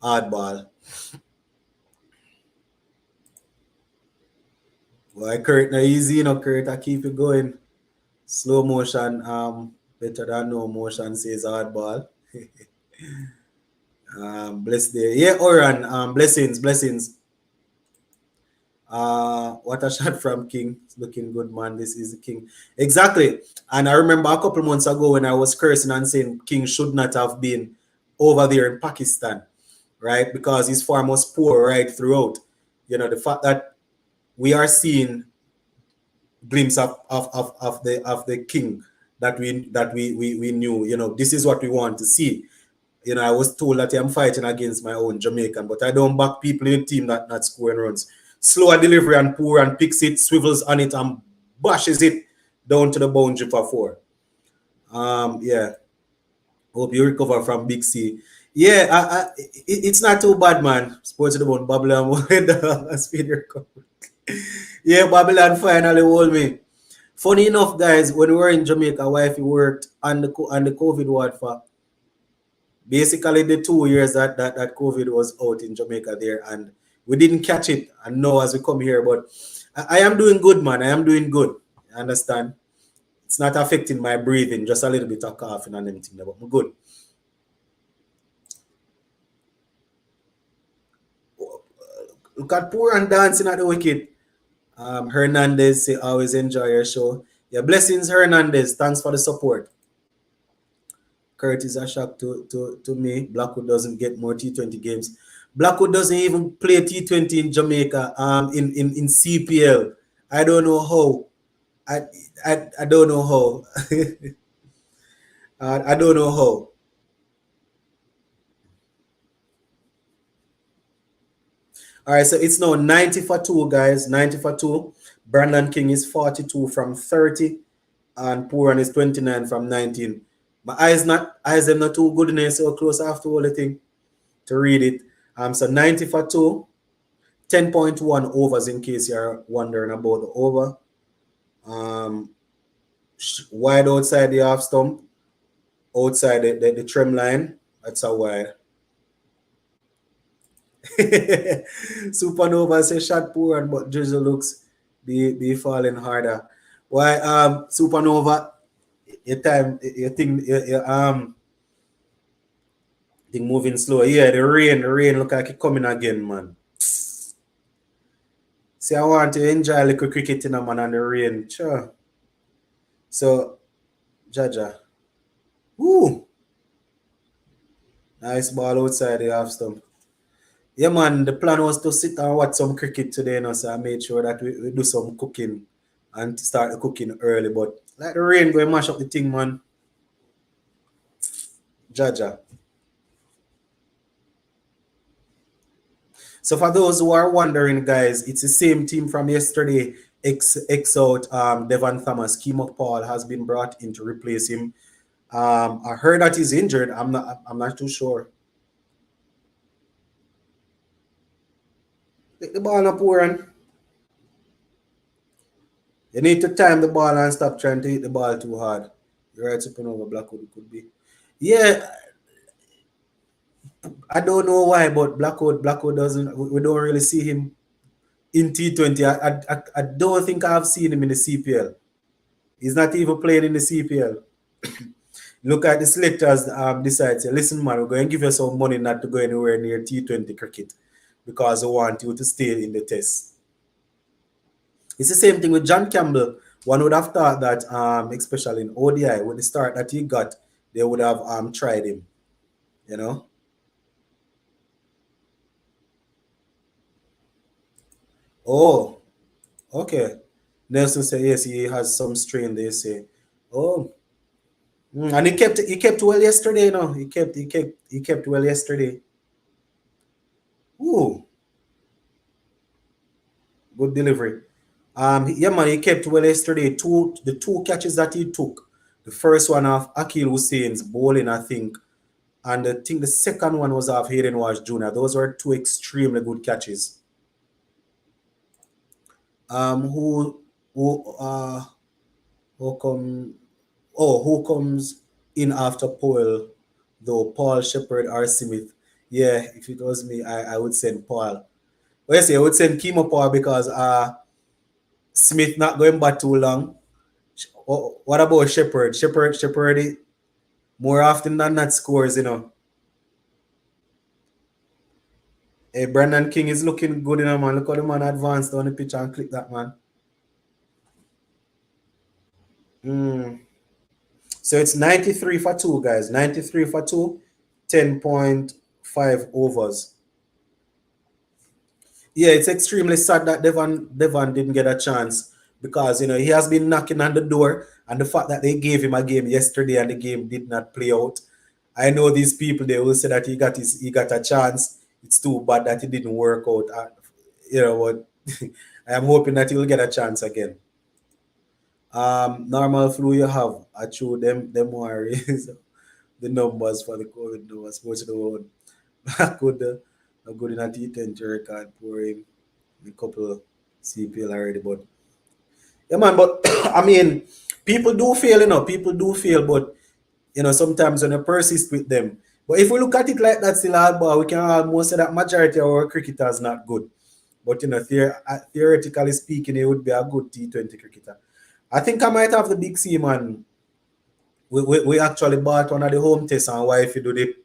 hardball. Well, Kurt no easy, you know, Kurt, I keep it going. Slow motion, better than no motion says hardball. Bless day. Yeah, Oran, blessings. What a shot from King. It's looking good, man. This is the King. Exactly. And I remember a couple months ago when I was cursing and saying King should not have been over there in Pakistan, right? Because his form was poor right throughout. You know, the fact that we are seeing glimpse of the King that we knew, you know, this is what we want to see. You know, I was told that I'm fighting against my own Jamaican, but I don't back people in the team that not scoring runs. Slower delivery and poor and picks it, swivels on it and bashes it. down to the boundary for 4. Yeah. Hope you recover from Big C. Yeah, it's not too bad, man. Sports to the bone, Babylon speed recovery. Yeah, Babylon finally hold me. Funny enough, guys, when we were in Jamaica, wifey worked on the COVID ward for basically the 2 years that COVID was out in Jamaica there, and we didn't catch it. And now as we come here, but I am doing good, man. I am doing good. You understand? It's not affecting my breathing, just a little bit of coughing and everything, but I'm good. Look at poor and dancing at the wicket. Hernandez say always enjoy your show. Yeah, blessings Hernandez. Thanks for the support. Kurt is a shock to me. Blackwood doesn't get more T20 games. Blackwood doesn't even play T20 in Jamaica. In CPL. I don't know how. I don't know how. I don't know how. All right, so it's now 90 for 2, guys. 90 for 2. Brandon King is 42 from 30. And Puran is 29 from 19. My eyes are not too good in so close after all the thing to read it. So 90 for 2. 10.1 overs in case you're wondering about the over. Wide outside the half stump. Outside the trim line. That's a wide. Supernova says shot poor and but Drizzle looks be falling harder. Why Supernova your time you think thing moving slow. Yeah, the rain look like it coming again, man. See, I want to enjoy a little cricket in a man and the rain. Sure. So Jaja. Woo! Nice ball outside the half stump. Yeah, man, the plan was to sit and watch some cricket today, you know, so I made sure that we do some cooking and start the cooking early. But like the rain going mash up the thing, man. Jaja. So for those who are wondering, guys, it's the same team from yesterday. X out Devon Thomas. Kimo Paul has been brought in to replace him. I heard that he's injured. I'm not too sure. Take the ball up, Warren. You need to time the ball and stop trying to hit the ball too hard. You're right, Supernova Blackwood could be. Yeah, I don't know why, but Blackwood doesn't. We don't really see him in T20. I don't think I've seen him in the CPL. He's not even playing in the CPL. Look at the selectors decide, say, listen, man, we're going to give you some money not to go anywhere near T20 cricket because we want you to stay in the test. It's the same thing with John Campbell. One would have thought that, especially in ODI, with the start that he got, they would have tried him, you know. Oh, okay. Nelson said yes, he has some strain. They say, oh, and he kept well yesterday. You know, he kept well yesterday. Ooh, good delivery. Yeah, man, he kept well yesterday. The two catches that he took, the first one off Akil Hussein's bowling, I think, and I think the second one was off Hayden Wash Jr. Those were two extremely good catches. Who come? Oh, who comes in after Paul? Though Paul Shepard or Smith? Yeah, if it was me, I would send Paul. Well, yes, I would send Kimo Paul because Smith not going back too long. What about Shepard? Shepard more often than not scores, you know. Hey, Brandon King is looking good, you know, man. Look how the man advanced on the pitch and click that, man. So it's 93 for 2, guys. 93 for 2, 10.5 overs. Yeah, it's extremely sad that Devon didn't get a chance because, you know, he has been knocking on the door, and the fact that they gave him a game yesterday and the game did not play out. I know these people, they will say that he got a chance. It's too bad that it didn't work out. You know what? I am hoping that he will get a chance again. Normal flu you have. I true them worries the numbers for the COVID numbers. Sports the world. I could I good in a T20 record pouring a couple CPL already, but yeah, man. But I mean, people do fail, People do fail, but sometimes when you persist with them. But if we look at it like that, still hardball, we can almost say that majority of our cricketers not good. But theoretically speaking, he would be a good T20 cricketer. I think I might have the big C man. We actually bought one of the home tests and why if you do the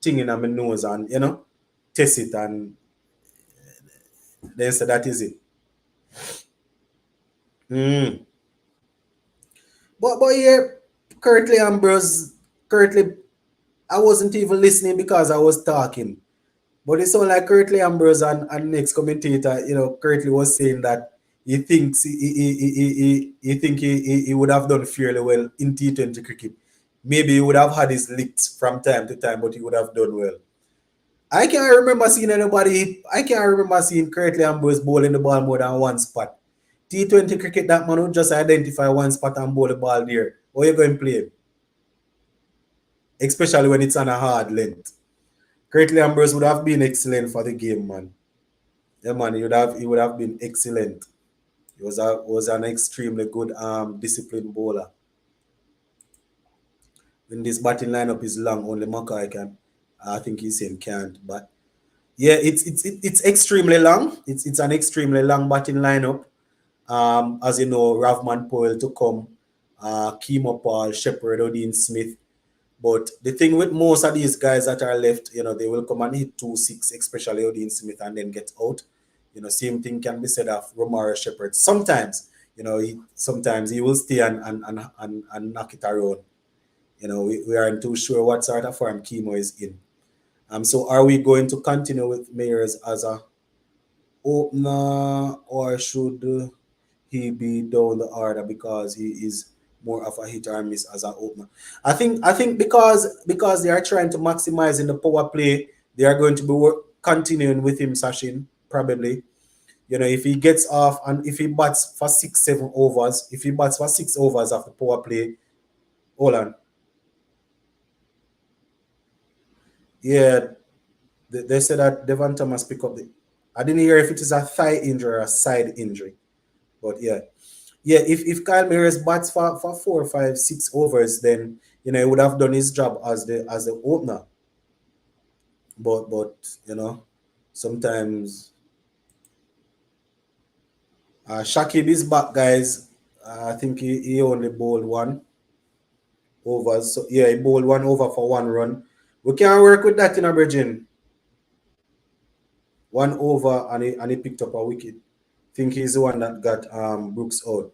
thing in my nose and test it and then say that is it. Mm. But yeah, Curtly Ambrose, Curtly, I wasn't even listening because I was talking. But it sounded like Curtly Ambrose and next commentator, Curtly was saying that he thinks he would have done fairly well in T20 cricket. Maybe he would have had his licks from time to time, but he would have done well. I can't remember seeing Curtly Ambrose bowling the ball more than one spot. T20 cricket, that man would just identify one spot and bowl the ball there. Or you going to play him? Especially when it's on a hard length. Curtly Ambrose would have been excellent for the game, man. Yeah, man, he would have been excellent. He was an extremely good disciplined bowler. When this batting lineup is long, only Mackay can. I think he's saying can't, but yeah, it's extremely long. It's an extremely long batting lineup. As you know, Ravman Powell to come, Kemo Paul, Shepherd, Odin Smith. But the thing with most of these guys that are left, they will come and hit 2-6, especially Odin Smith, and then get out. Same thing can be said of Romaro Shepherd. Sometimes, sometimes he will stay and knock it around. We aren't too sure what sort of form Kemo is in. So are we going to continue with Mayers as a opener, or should he be down the order because he is more of a hit or miss as an opener? I think because they are trying to maximize in the power play, they are going to be continuing with him, Sachin, probably. If he gets off and if he bats for 6-7 overs, if he bats for 6 overs of the power play, hold on. Yeah, they said that Devon Thomas pick up the. I didn't hear if it is a thigh injury or a side injury, but yeah. If Kyle Mayers bats for 4, 5, 6 overs, then he would have done his job as the opener. But sometimes Shakib is back, guys. I think he only bowled 1 over. So yeah, he bowled 1 over for 1 run. We can work with that in a bridging. 1 over and he picked up a wicket. Think he's the one that got Brooks out.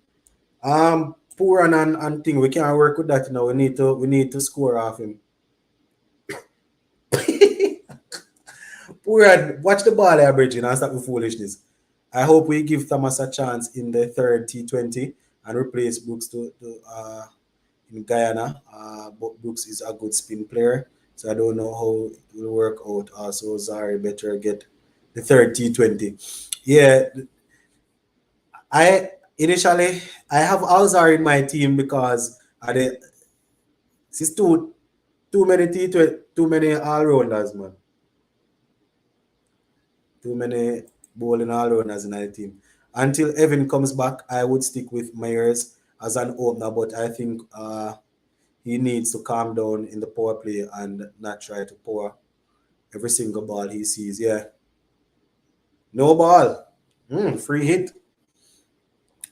Poor and thing, we can't work with that now. We need to score off him. Poor, watch the ball here, Bridging, and stop the foolishness. I hope we give Thomas a chance in the third T20 and replace Brooks in Guyana. But Brooks is a good spin player, so I don't know how it will work out. Also, Zari better get the third T20. Yeah, I have Alzar in my team because it's too many T20, too many all rounders, man. Too many bowling all rounders in our team. Until Evan comes back, I would stick with Myers as an opener, but I think he needs to calm down in the power play and not try to pour every single ball he sees. Yeah. No ball. Free hit.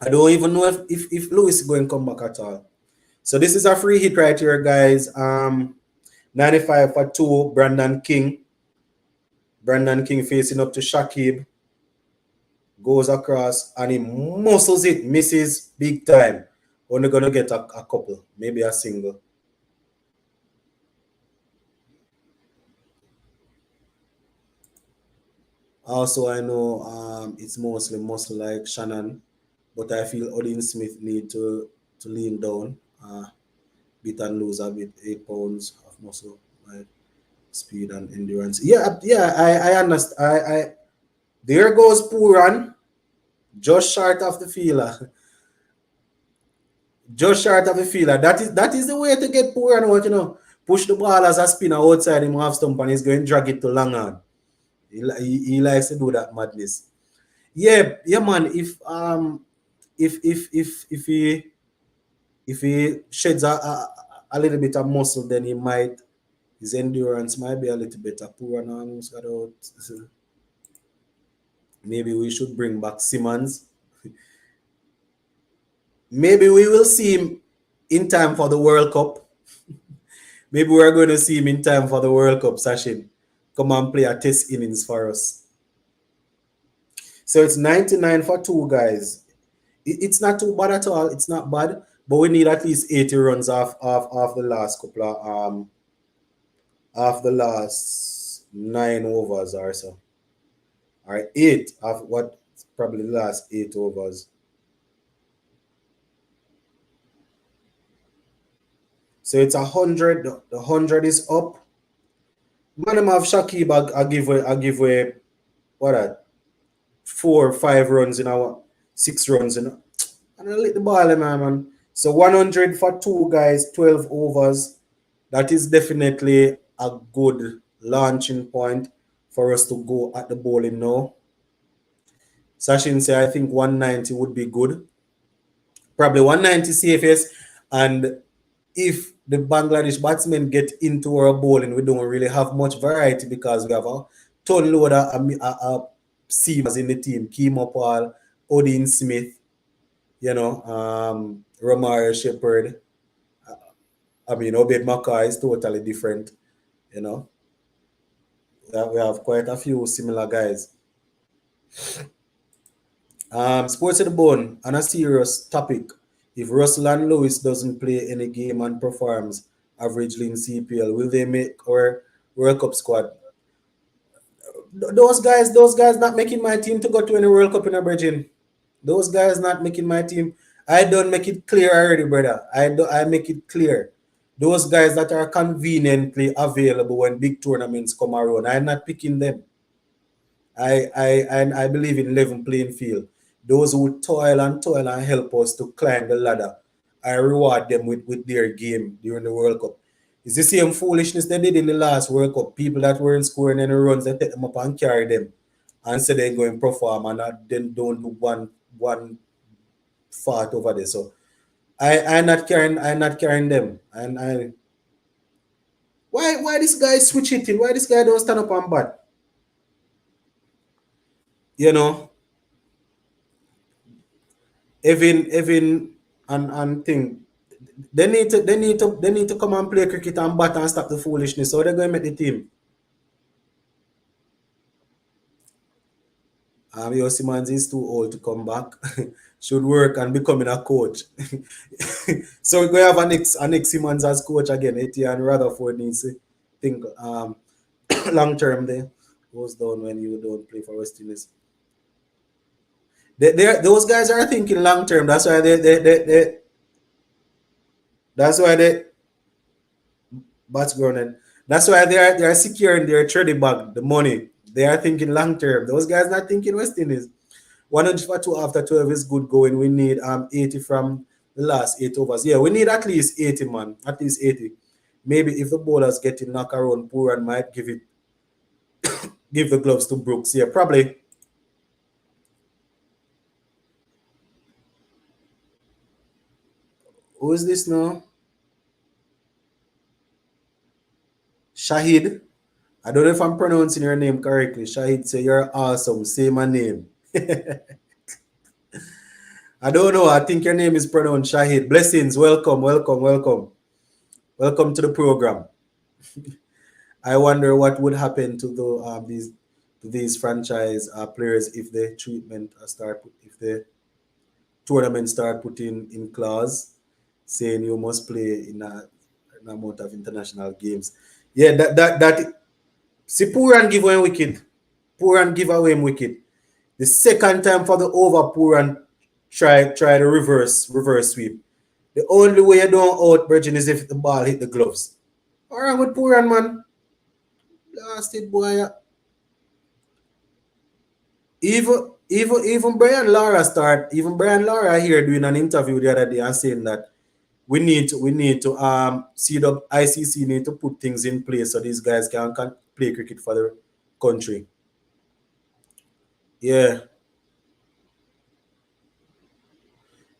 I don't even know if Lewis is going to come back at all. So this is a free hit right here, guys. 95 for 2, Brandon King. Brandon King facing up to Shakib. Goes across and he muscles it, misses big time. Only going to get a couple, maybe a single. Also, I know it's mostly muscle like Shannon, but I feel Odin Smith need to lean down, bit and lose a bit, 8 pounds of muscle, right? Speed and endurance. Yeah, I understand. There goes Puran, just short of the fielder. just short of a fielder. That is the way to get poor and out. Push the ball as a spinner outside him half stump and he's going to drag it to long on. He likes to do that madness. Yeah, man. If he sheds a little bit of muscle, then his endurance might be a little better. Poor and almost got out. Maybe we should bring back Simmons. Maybe we will see him in time for the World Cup. Maybe we're going to see him in time for the World Cup, Sachin. Come and play a test innings for us. So it's 99 for two guys. It's not too bad at all. It's not bad. But we need at least 80 runs off the last couple of off the last 9 overs or so. All right, 8 of what probably the last 8 overs. So it's 100. The 100 is up. Man, I have Shakib. I give away what that 4 or 5 runs in our 6 runs in. And I lit the ball, man. So 100 for two guys, 12 overs. That is definitely a good launching point for us to go at the bowling now. Sachin say I think 190 would be good. Probably 190 safest. And if the Bangladesh batsmen get into our bowling, we don't really have much variety because we have a ton load of seamers in the team. Keem Paul, Odin Smith, Romario Shepherd. Obed Mackay is totally different. We have quite a few similar guys. Sports of the Bone, on a serious topic. If Russell and Lewis doesn't play any game and performs averagely in CPL, will they make our World Cup squad? Those guys not making my team to go to any World Cup in a Virgin. Those guys not making my team. I don't make it clear already, brother. I make it clear. Those guys that are conveniently available when big tournaments come around, I'm not picking them. I believe in level playing field. Those who toil and help us to climb the ladder, I reward them with their game during the World Cup. It's the same foolishness they did in the last World Cup. People that weren't scoring any runs, they take them up and carry them and say they're going to perform and then don't do one fart over there. So I'm not carrying them. And why this guy switch hitting? Why this guy don't stand up and bat? Evan and thing. They need to come and play cricket and bat and stop the foolishness. So they're going to make the team. Simmons is too old to come back. Should work and becoming a coach. So we're going to have a next Simmons as coach again. Etienne Rutherford needs to think long term there. Goes down when you don't play for West Indies. Those guys are thinking long term. That's why That's grounded. That's why they are securing their trading bag, the money. They are thinking long term. Those guys not thinking West Indies. 100 for 2 after 12 is good going. We need 80 from the last 8 overs. Yeah, we need at least 80, man. At least 80. Maybe if the bowlers getting knocked around, Pooran might give the gloves to Brooks. Yeah, probably. Who is this now? Shahid. I don't know if I'm pronouncing your name correctly. Shahid say you're awesome. Say my name. I don't know. I think your name is pronounced Shahid. Blessings. Welcome. Welcome to the program. I wonder what would happen to these franchise players if the tournament start putting in clause saying you must play in an amount of international games. Yeah, that see Pooran give away wicket. Pooran give away wicket. The second time for the over, Pooran try the reverse sweep. The only way you don't out Virgin is if the ball hit the gloves. Alright with Pooran, man. Blasted boy. Even Brian Lara here doing an interview the other day and saying that we need to see the ICC need to put things in place so these guys can play cricket for the country. Yeah.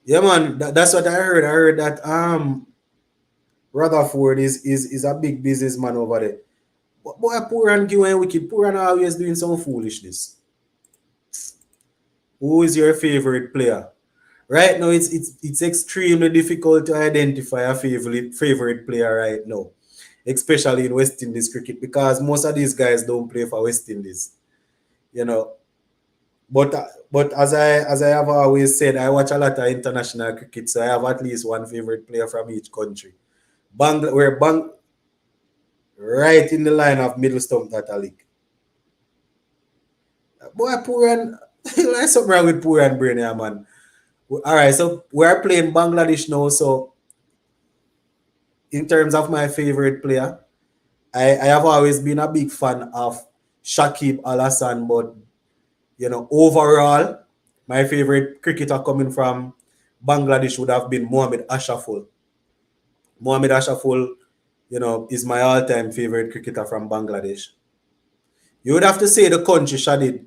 Yeah, man. That's what I heard. I heard that Rutherford is a big businessman over there. But boy, poor and going wicked. Poor and always doing some foolishness. Who is your favorite player? Right now, it's extremely difficult to identify a favorite player right now, especially in West Indies cricket, because most of these guys don't play for West Indies. You know, but as I have always said, I watch a lot of international cricket, so I have at least one favorite player from each country. We're right in the line of middle stump that a league. Boy, poor and there's something wrong with poor and brain here, man. All right, so we're playing Bangladesh now. So in terms of my favorite player, I have always been a big fan of Shakib Al Hassan, but overall, my favorite cricketer coming from Bangladesh would have been Mohamed Ashraful. Mohamed Ashraful, is my all-time favorite cricketer from Bangladesh. You would have to say the country, Shahid,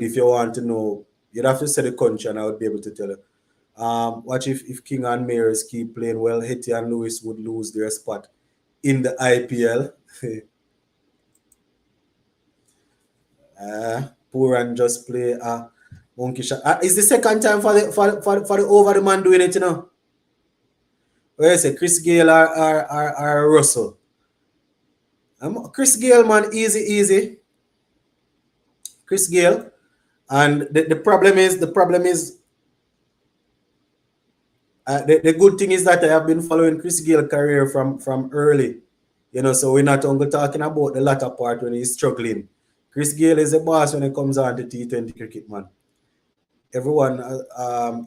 if you want to know. You'd have to say the country, and I would be able to tell you. Watch if King and Mayers keep playing well, Hetty and Lewis would lose their spot in the IPL. Poor and just play monkey shot. It's the second time for the over the man doing it, Where I say Chris Gale or Russell. Chris Gale, man, easy. Chris Gale. And the problem is the good thing is that I have been following Chris Gale's career from early. So we're not only talking about the latter part when he's struggling. Chris Gale is a boss when it comes on to T20 cricket, man. Everyone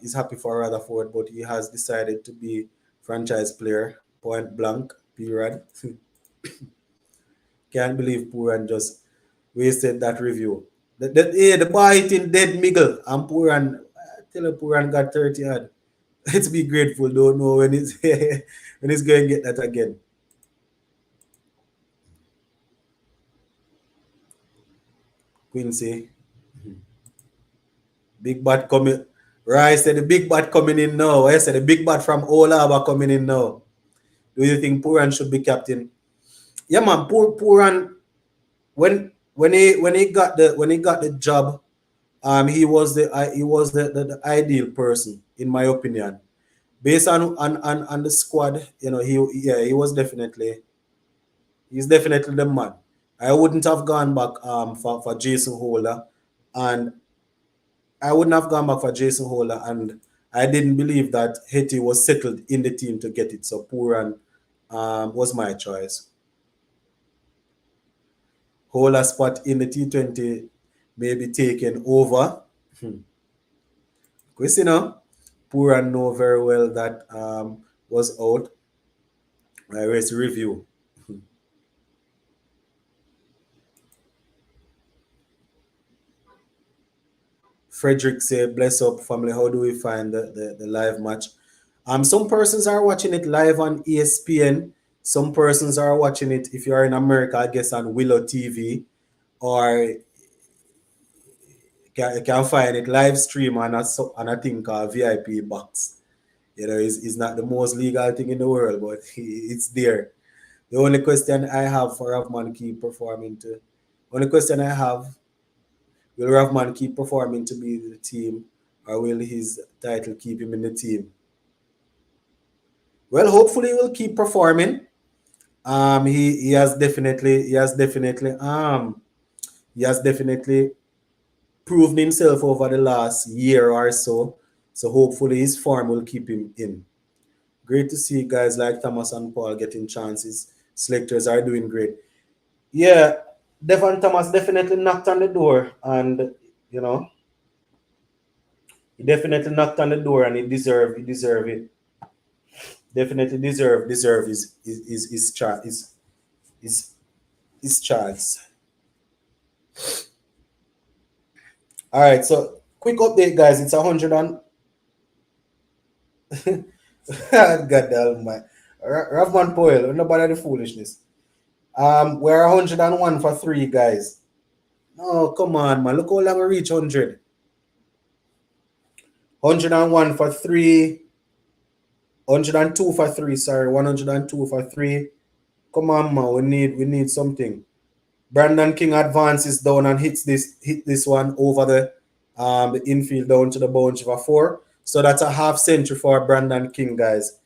is happy for Rutherford, but he has decided to be franchise player, point blank, period. Can't believe Puran just wasted that review. The boy hitting dead Miguel and Puran, I tell you, Puran got 30 odd. Let's be grateful, don't know when he's when he's going to get that again. Quincy. Big bat coming. Right, said the big bat coming in now. I said the big bat from Olaba coming in now. Do you think Puran should be captain? Yeah, man. Puran, when he got the job, he was the ideal person in my opinion. Based on the squad, he was he's definitely the man. I wouldn't have gone back for Jason Holder, and I didn't believe that Hetty was settled in the team to get it. So Puran was my choice. Holder spot in the T20 may be taken over. Because Puran know very well that was out. I race review. Frederick said, bless up family. How do we find the live match? Some persons are watching it live on ESPN. Some persons are watching it, if you are in America, I guess on Willow TV, or you can find it live stream on a thing called VIP box. It's not the most legal thing in the world, but it's there. The only question I have for Ravman keep performing to, only question I have, will Ravman keep performing to be the team, or will his title keep him in the team? Well, hopefully he will keep performing. He has definitely proven himself over the last year or so. So hopefully his form will keep him in. Great to see guys like Thomas and Paul getting chances. Selectors are doing great. Yeah, Devon Thomas definitely knocked on the door, and he definitely knocked on the door, and he deserved it. Definitely deserve his chance. All right, so quick update, guys. It's 100 and God almighty. Ravman Poel, nobody the foolishness. We're 101 for three, guys. No, come on, man. Look how long we reach 100. 101 for three. 102 for three, sorry. 102 for three. Come on, man. We need something. Brandon King advances down and hit this one over the infield down to the boundary for four. So that's a half century for Brandon King, guys.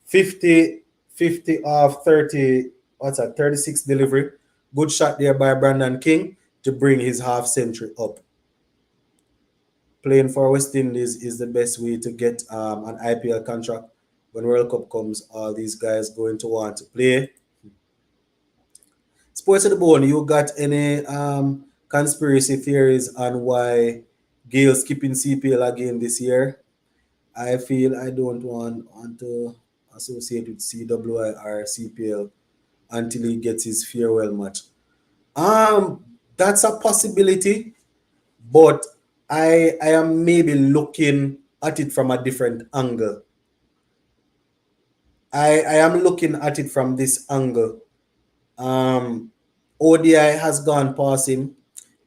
50 50 of 30, what's that? 36 delivery. Good shot there by Brandon King to bring his half century up. Playing for West Indies is the best way to get an IPL contract. When World Cup comes, all these guys going to want to play. Sports of the Bone, you got any conspiracy theories on why Gale skipping CPL again this year? I feel I don't want to associate with CWI or CPL until he gets his farewell match. That's a possibility, but I am maybe looking at it from a different angle. I am looking at it from this angle. Um, ODI has gone past him.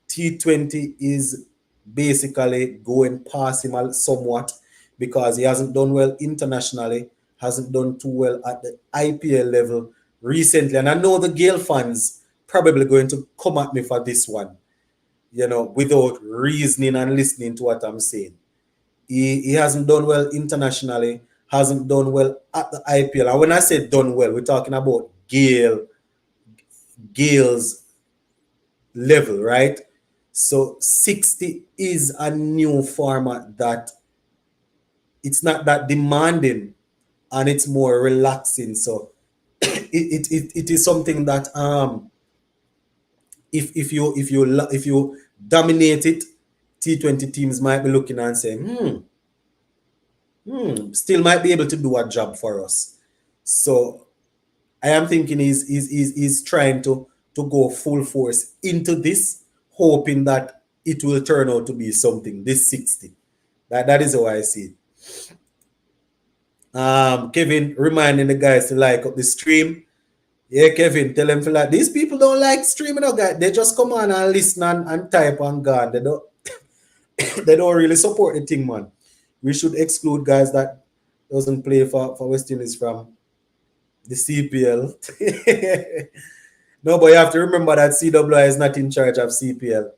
T20 is basically going past him somewhat because he hasn't done well internationally, hasn't done too well at the IPL level recently. And I know the Gale fans probably going to come at me for this one, without reasoning and listening to what I'm saying. He hasn't done well internationally, hasn't done well at the IPL. And when I say done well, we're talking about Gale's level, right? So 60 is a new format that it's not that demanding and it's more relaxing. So it is something that if you dominate it, T20 teams might be looking and saying, still might be able to do a job for us. So I am thinking he's trying to go full force into this, hoping that it will turn out to be something, this 60. That is how I see it. Kevin reminding the guys to like up the stream. Yeah, Kevin, tell them for like these people don't like streaming, guys. They just come on and listen and type and gone. They don't they don't really support the thing, man. We should exclude guys that doesn't play for West Indies from the CPL. No, but you have to remember that CWI is not in charge of CPL.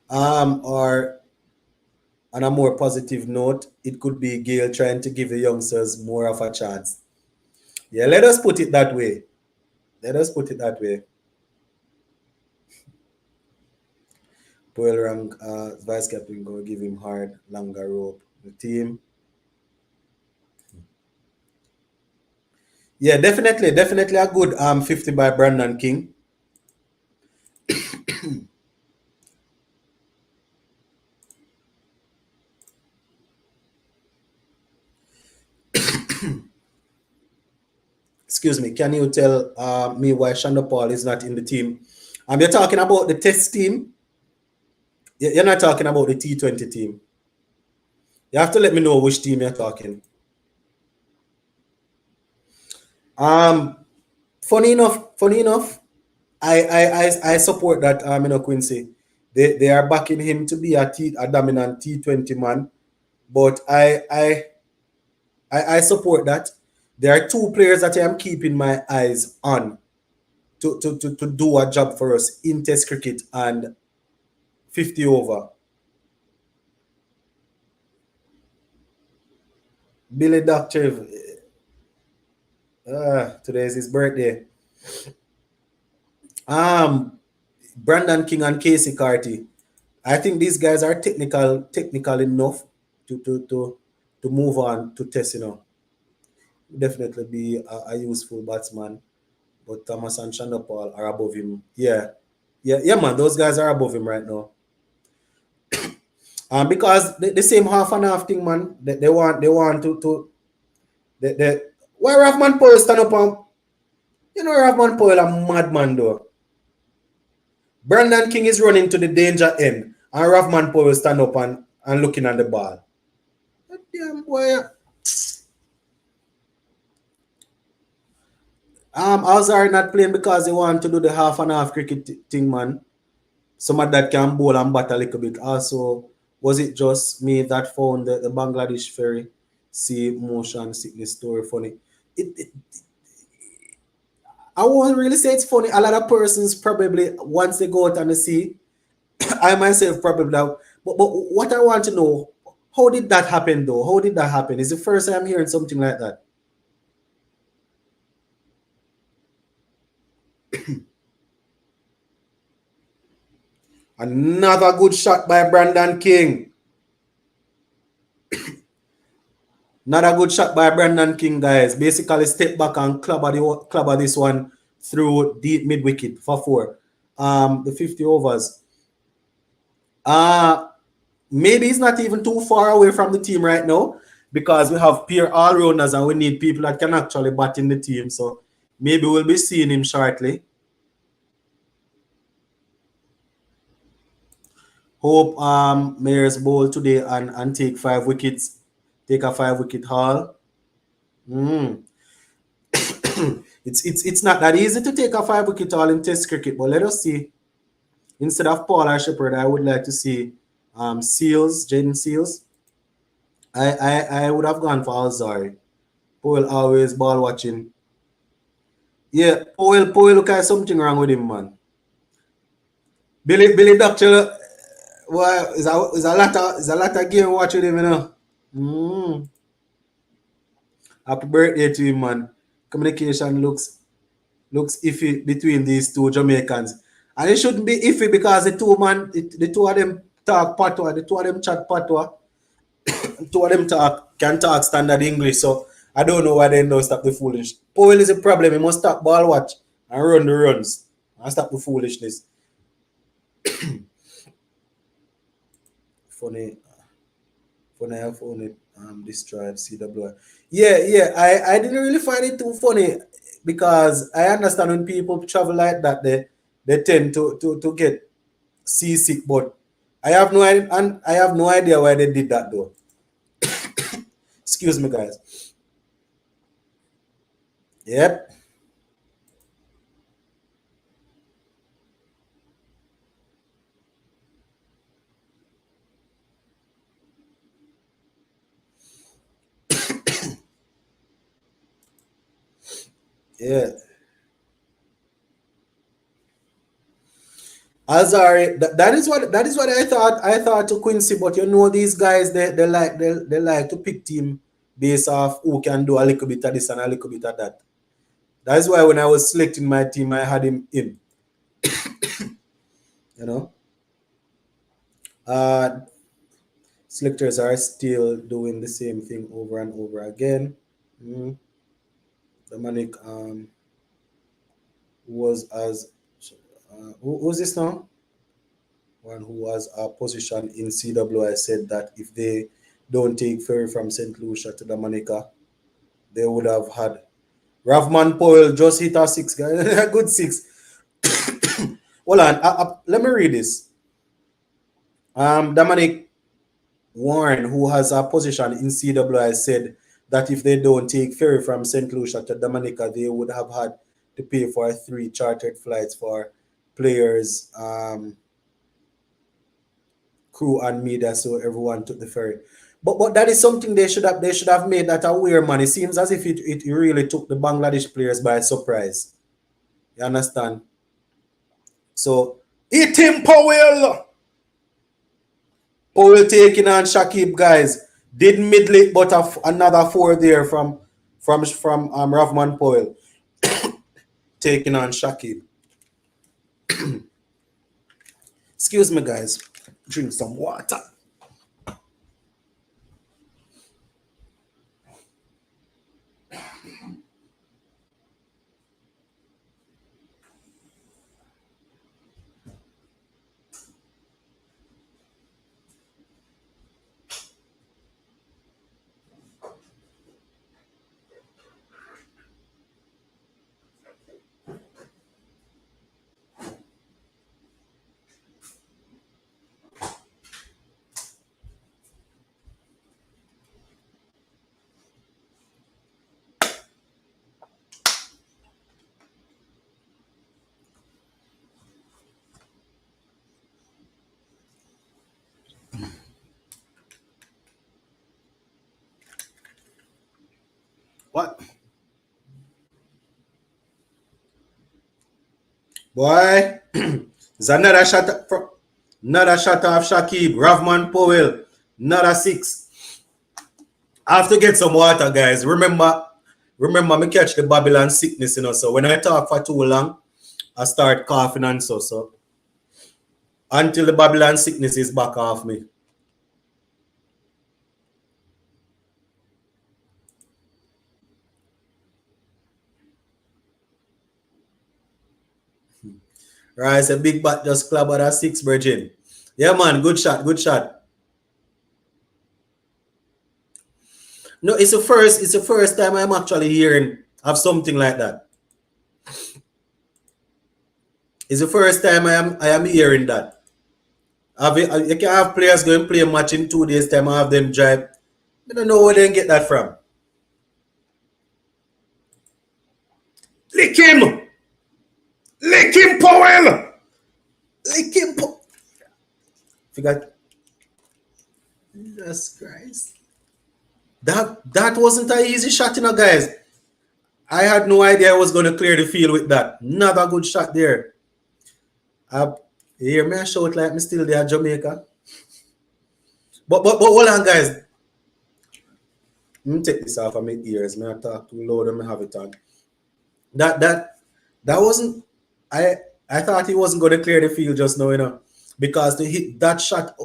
Or on a more positive note, it could be Gale trying to give the youngsters more of a chance. Yeah, let us put it that way. Let us put it that way. Boyle rank vice captain gonna give him hard, longer rope. The team. Yeah, definitely a good 50 by Brandon King. Excuse me, can you tell me why Shanda Paul is not in the team? You're talking about the test team. You're not talking about the T20 team. You have to let me know which team you're talking. Funny enough, I support that Quincy. They are backing him to be a dominant T20 man, but I support that. There are two players that I am keeping my eyes on to do a job for us in Test cricket and 50 over. Billy Doctor, today is his birthday. Brandon King and Casey Carty. I think these guys are technical enough to move on to Test. Definitely be a useful batsman. But Thomas and Chanopal are above him. Yeah, man. Those guys are above him right now. Because the same half and half thing, man. They want to they Why Rahman Powell stand up and Rahman Powell a madman though. Brandon King is running to the danger end, and Rahman Powell stand up and looking at the ball. Damn boy. Azar not playing because they want to do the half and half cricket thing, man. Some of that can bowl and bat a little bit. Also, was it just me that found the Bangladesh ferry see motion sickness story funny? It I won't really say it's funny. A lot of persons probably once they go out on the sea, I myself probably have. But what I want to know, how did that happen though? How did that happen? It's the first time I'm hearing something like that. Another good shot by Brandon King. Not a good shot by Brandon King, guys. Basically, step back and clubber this one through deep mid wicket for four. The 50 overs. Maybe he's not even too far away from the team right now because we have peer all rounders and we need people that can actually bat in the team. So maybe we'll be seeing him shortly. Hope Mayers bowl today and take 5 wickets. Take a 5-wicket haul. It's not that easy to take a 5-wicket haul in Test cricket, but let us see. Instead of Paul or Shepherd, I would like to see Seals, Jaden Seals. I would have gone for Alzari. Paul always ball watching. Yeah, Paul look like something wrong with him, man. Billy Doctor, well, is a lot of game watching him, you know. Happy birthday to him, man. Communication looks iffy between these two Jamaicans. And it shouldn't be iffy because the two of them talk patois, the two of them chat patois, the two of them can talk standard English. So I don't know why they don't stop the foolish. Powell is a problem. He must stop ball watch and run the runs and stop the foolishness. Funny I found it destroyed CWI. Yeah. I didn't really find it too funny because I understand when people travel like that, they tend to get seasick, but I have no idea, and I have no idea why they did that though. Excuse me, guys. Yep. Yeah. Azari, that is what I thought. I thought to Quincy, but you know these guys they like to pick team based off who can do a little bit of this and a little bit of that. That is why when I was selecting my team, I had him in. You know, uh, selectors are still doing the same thing over and over again. Dominic was as who's this now? One who was a position in CWI said that if they don't take ferry from St. Lucia to Dominica, they would have had Ravman Powell just hit a 6, guys. A good 6. Hold on, let me read this. Dominic Warren, who has a position in CWI, said that if they don't take ferry from St. Lucia to Dominica, they would have had to pay for 3 chartered flights for players, crew, and media, so everyone took the ferry. But that is something they should have made that aware, man. It seems as if it really took the Bangladesh players by surprise. You understand? So hit him, Powell. Powell taking on Shakib, guys. Did middle but another 4 there from Ravman Powell taking on Shakib. Excuse me, guys. Drink some water. What? Boy, it's another shot off Shakib. Ravman Powell, another 6. I have to get some water, guys. Remember me catch the Babylon sickness, so when I talk for too long, I start coughing and so until the Babylon sickness is back off me. Right, it's a big bat just club at a 6, Virgin. Yeah, man, good shot, good shot. No, it's the first time I'm actually hearing of something like that. It's the first time I am hearing that. You can have players going play a match in 2 days' time and have them drive. I don't know where they get that from. Lick him! Lick him, Powell! Lick him, Forgot. Jesus Christ. That wasn't an easy shot, guys. I had no idea I was going to clear the field with that. Not a good shot there. You hear me shout like me still there at Jamaica. But hold on, guys. Let me take this off of my ears. I talk too loud and I have it on. That wasn't. I thought he wasn't going to clear the field just now, because to hit that shot,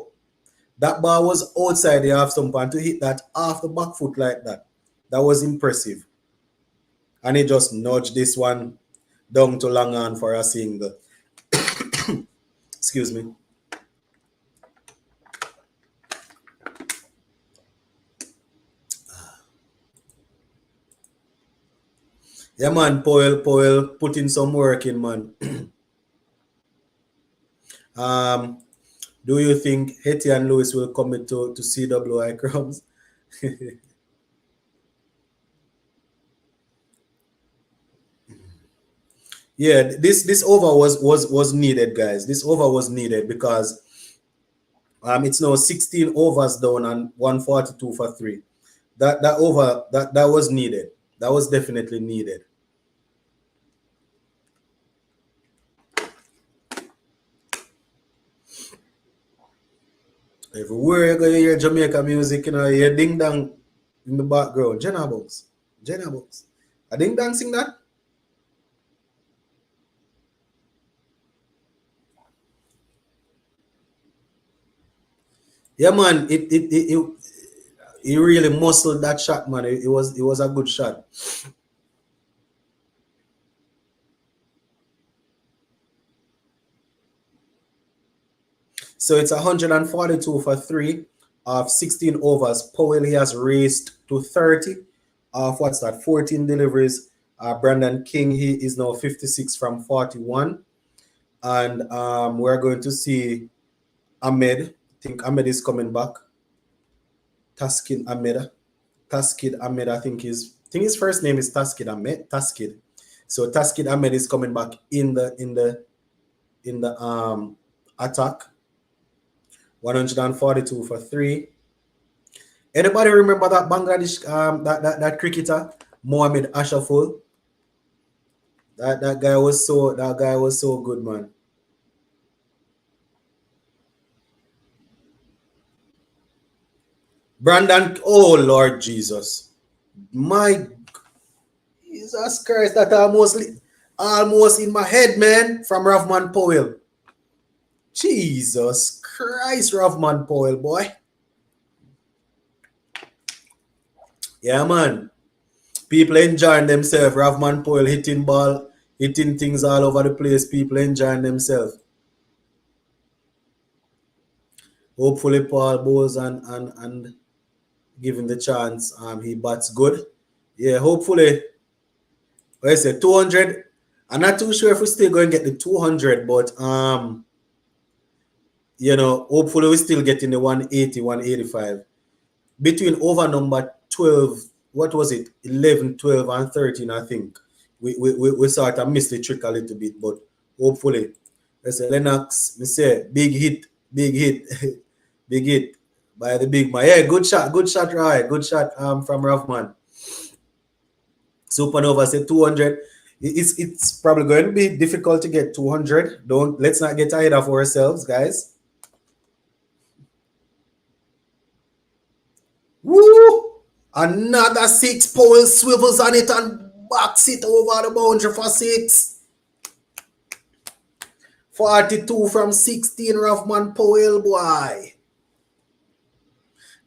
that ball was outside the half stump, and to hit that off the back foot like that was impressive. And he just nudged this one down to long on for a single. Excuse me. Yeah, man, Powell putting some work in, man. Do you think Hetty and Lewis will commit to CWI crumbs? Yeah, this over was needed, guys. This over was needed because it's now 16 overs down and 142 for 3. That over that was needed. That was definitely needed. Everywhere you go, you hear Jamaica music, you hear ding dong in the background. Jenna Box. A ding dong sing that? Yeah, man. He really muscled that shot, man. It was a good shot. So it's 142 for 3 of 16 overs. Powell, he has raced to 30 of 14 deliveries. Brandon King, he is now 56 from 41. And we're going to see Ahmed. I think Ahmed is coming back. Taskid Ahmed, I think his first name is Taskid Ahmed. So Taskid Ahmed is coming back in the attack. 142 for 3. Anybody remember that Bangladesh that cricketer Mohamed Ashraful? That guy was so good, man. Brandon, oh Lord Jesus, my Jesus Christ, that almost in my head, man, from Ravman Powell. Jesus Christ, Ravman Powell, boy. Yeah, man. People enjoying themselves. Ravman Powell hitting things all over the place. People enjoying themselves. Hopefully, Paul Bowles and give him the chance. He bats good. Yeah, hopefully. I say 200. I'm not too sure if we're still going to get the 200, but hopefully we're still getting the 180, 185. Between over number 12, what was it? 11, 12, and 13, I think. We sort of missed the trick a little bit, but hopefully. I say Lennox, me say big hit, big hit by the big man. Yeah, good shot, right? Good shot from Ravman. Supernova said 200. It's probably going to be difficult to get 200. Let's not get ahead of ourselves, guys. Woo! Another 6 Powell swivels on it and backs it over the boundary for 6. 42 from 16, Ravman Powell, boy.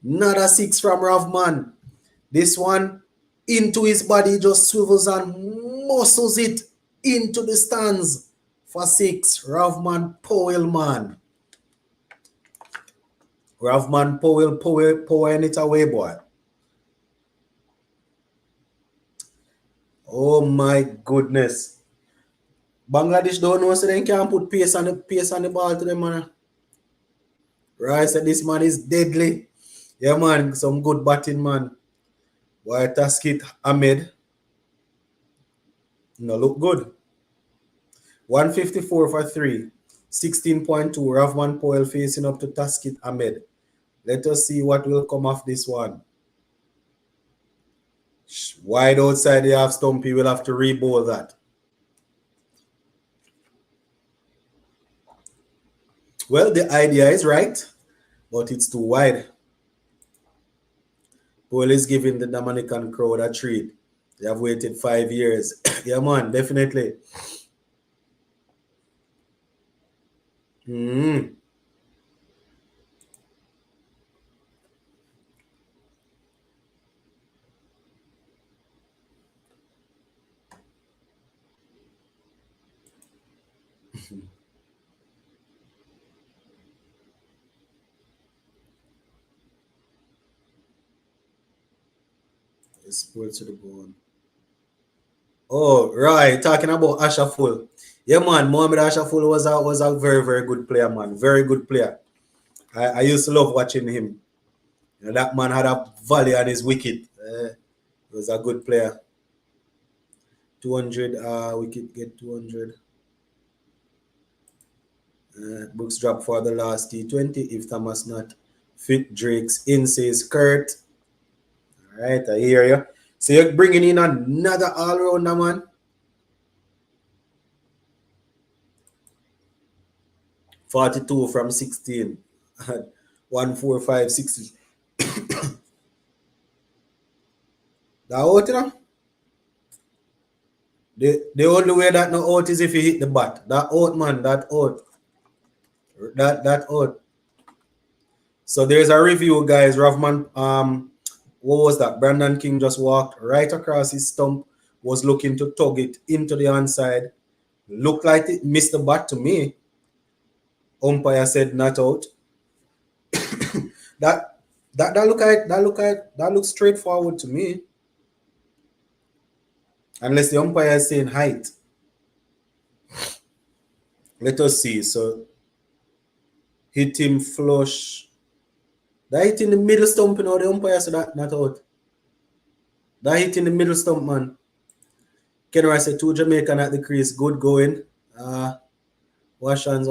Another 6 from Ravman. This one into his body, just swivels and muscles it into the stands for 6. Ravman Powell, man. Ravman Powell, powering it away, boy. Oh my goodness. Bangladesh don't know so they can't put pace on the ball to them, man. Right, so this man is deadly. Yeah, man, some good batting, man. Why Taskit Ahmed? No, look good. 154 for 3. 16.2. Ravman Powell facing up to Taskit Ahmed. Let us see what will come off this one. Wide outside the half stump, he will have to re-bowl that. Well, the idea is right, but it's too wide. Powell is giving the Dominican crowd a treat. They have waited 5 years. Yeah, man, definitely. Sports to the bone. Oh, right. Talking about Ashaful. Yeah, man. Mohamed Ashaful was a very, very good player, man. Very good player. I used to love watching him. You know, that man had a volley on his wicket. He was a good player. 200, wicket get 200. Brooks drop for the last T20. If Thomas not fit, Drake's in, says Kurt. All right, I hear you. So you're bringing in another all-rounder, man. 42 from 16. 145, 60. That out, you know? The only way that no out is if you hit the bat. That out, man. That out. That out. So there's a review, guys. Ravman, what was that? Brandon King just walked right across his stump, was looking to tug it into the onside. Looked like it missed the bat to me. Umpire said not out. that looks straightforward to me. Unless the umpire is saying height. Let us see. So hit him flush. That hit in the middle stump, you know, the umpire said that not out. That hit in the middle stump, man. Kenra said 2 Jamaican at the crease. Good going. Wash hands.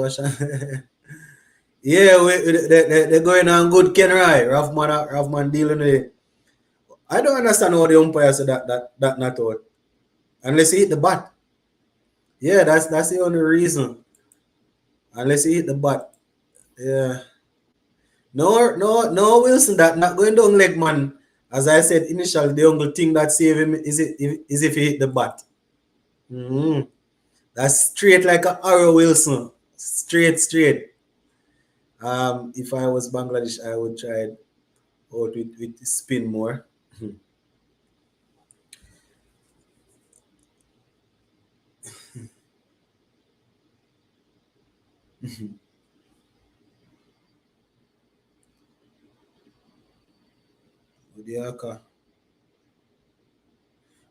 Yeah, they're going on good, Kenra. Ravman dealing with it. I don't understand how the umpire said that not out. Unless he hit the bat. Yeah, that's the only reason. Unless he hit the bat. Yeah. No, Wilson, that not going down leg, man. As I said initially, the only thing that save him is if he hit the bat. That's straight like an arrow, Wilson. Straight. If I was Bangladesh, I would try it out with spin more.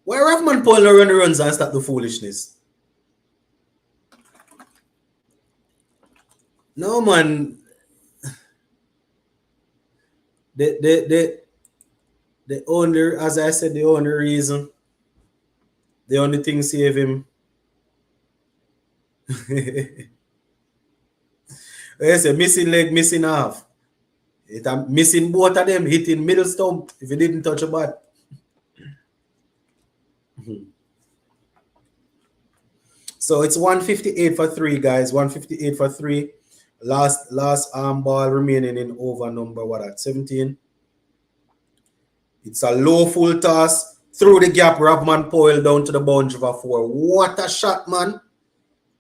Why Ravman Paul no run the runs and stop the foolishness? No, man. The only, as I said, the only reason, the only thing save him. I say missing leg, missing half. I'm missing both of them, hitting middle stump if he didn't touch a bat. So it's 158 for three, guys. 158 for three. Last ball remaining in over number what at 17. It's a low full toss through the gap. Ravman Powell down to the boundary for four. What a shot, man!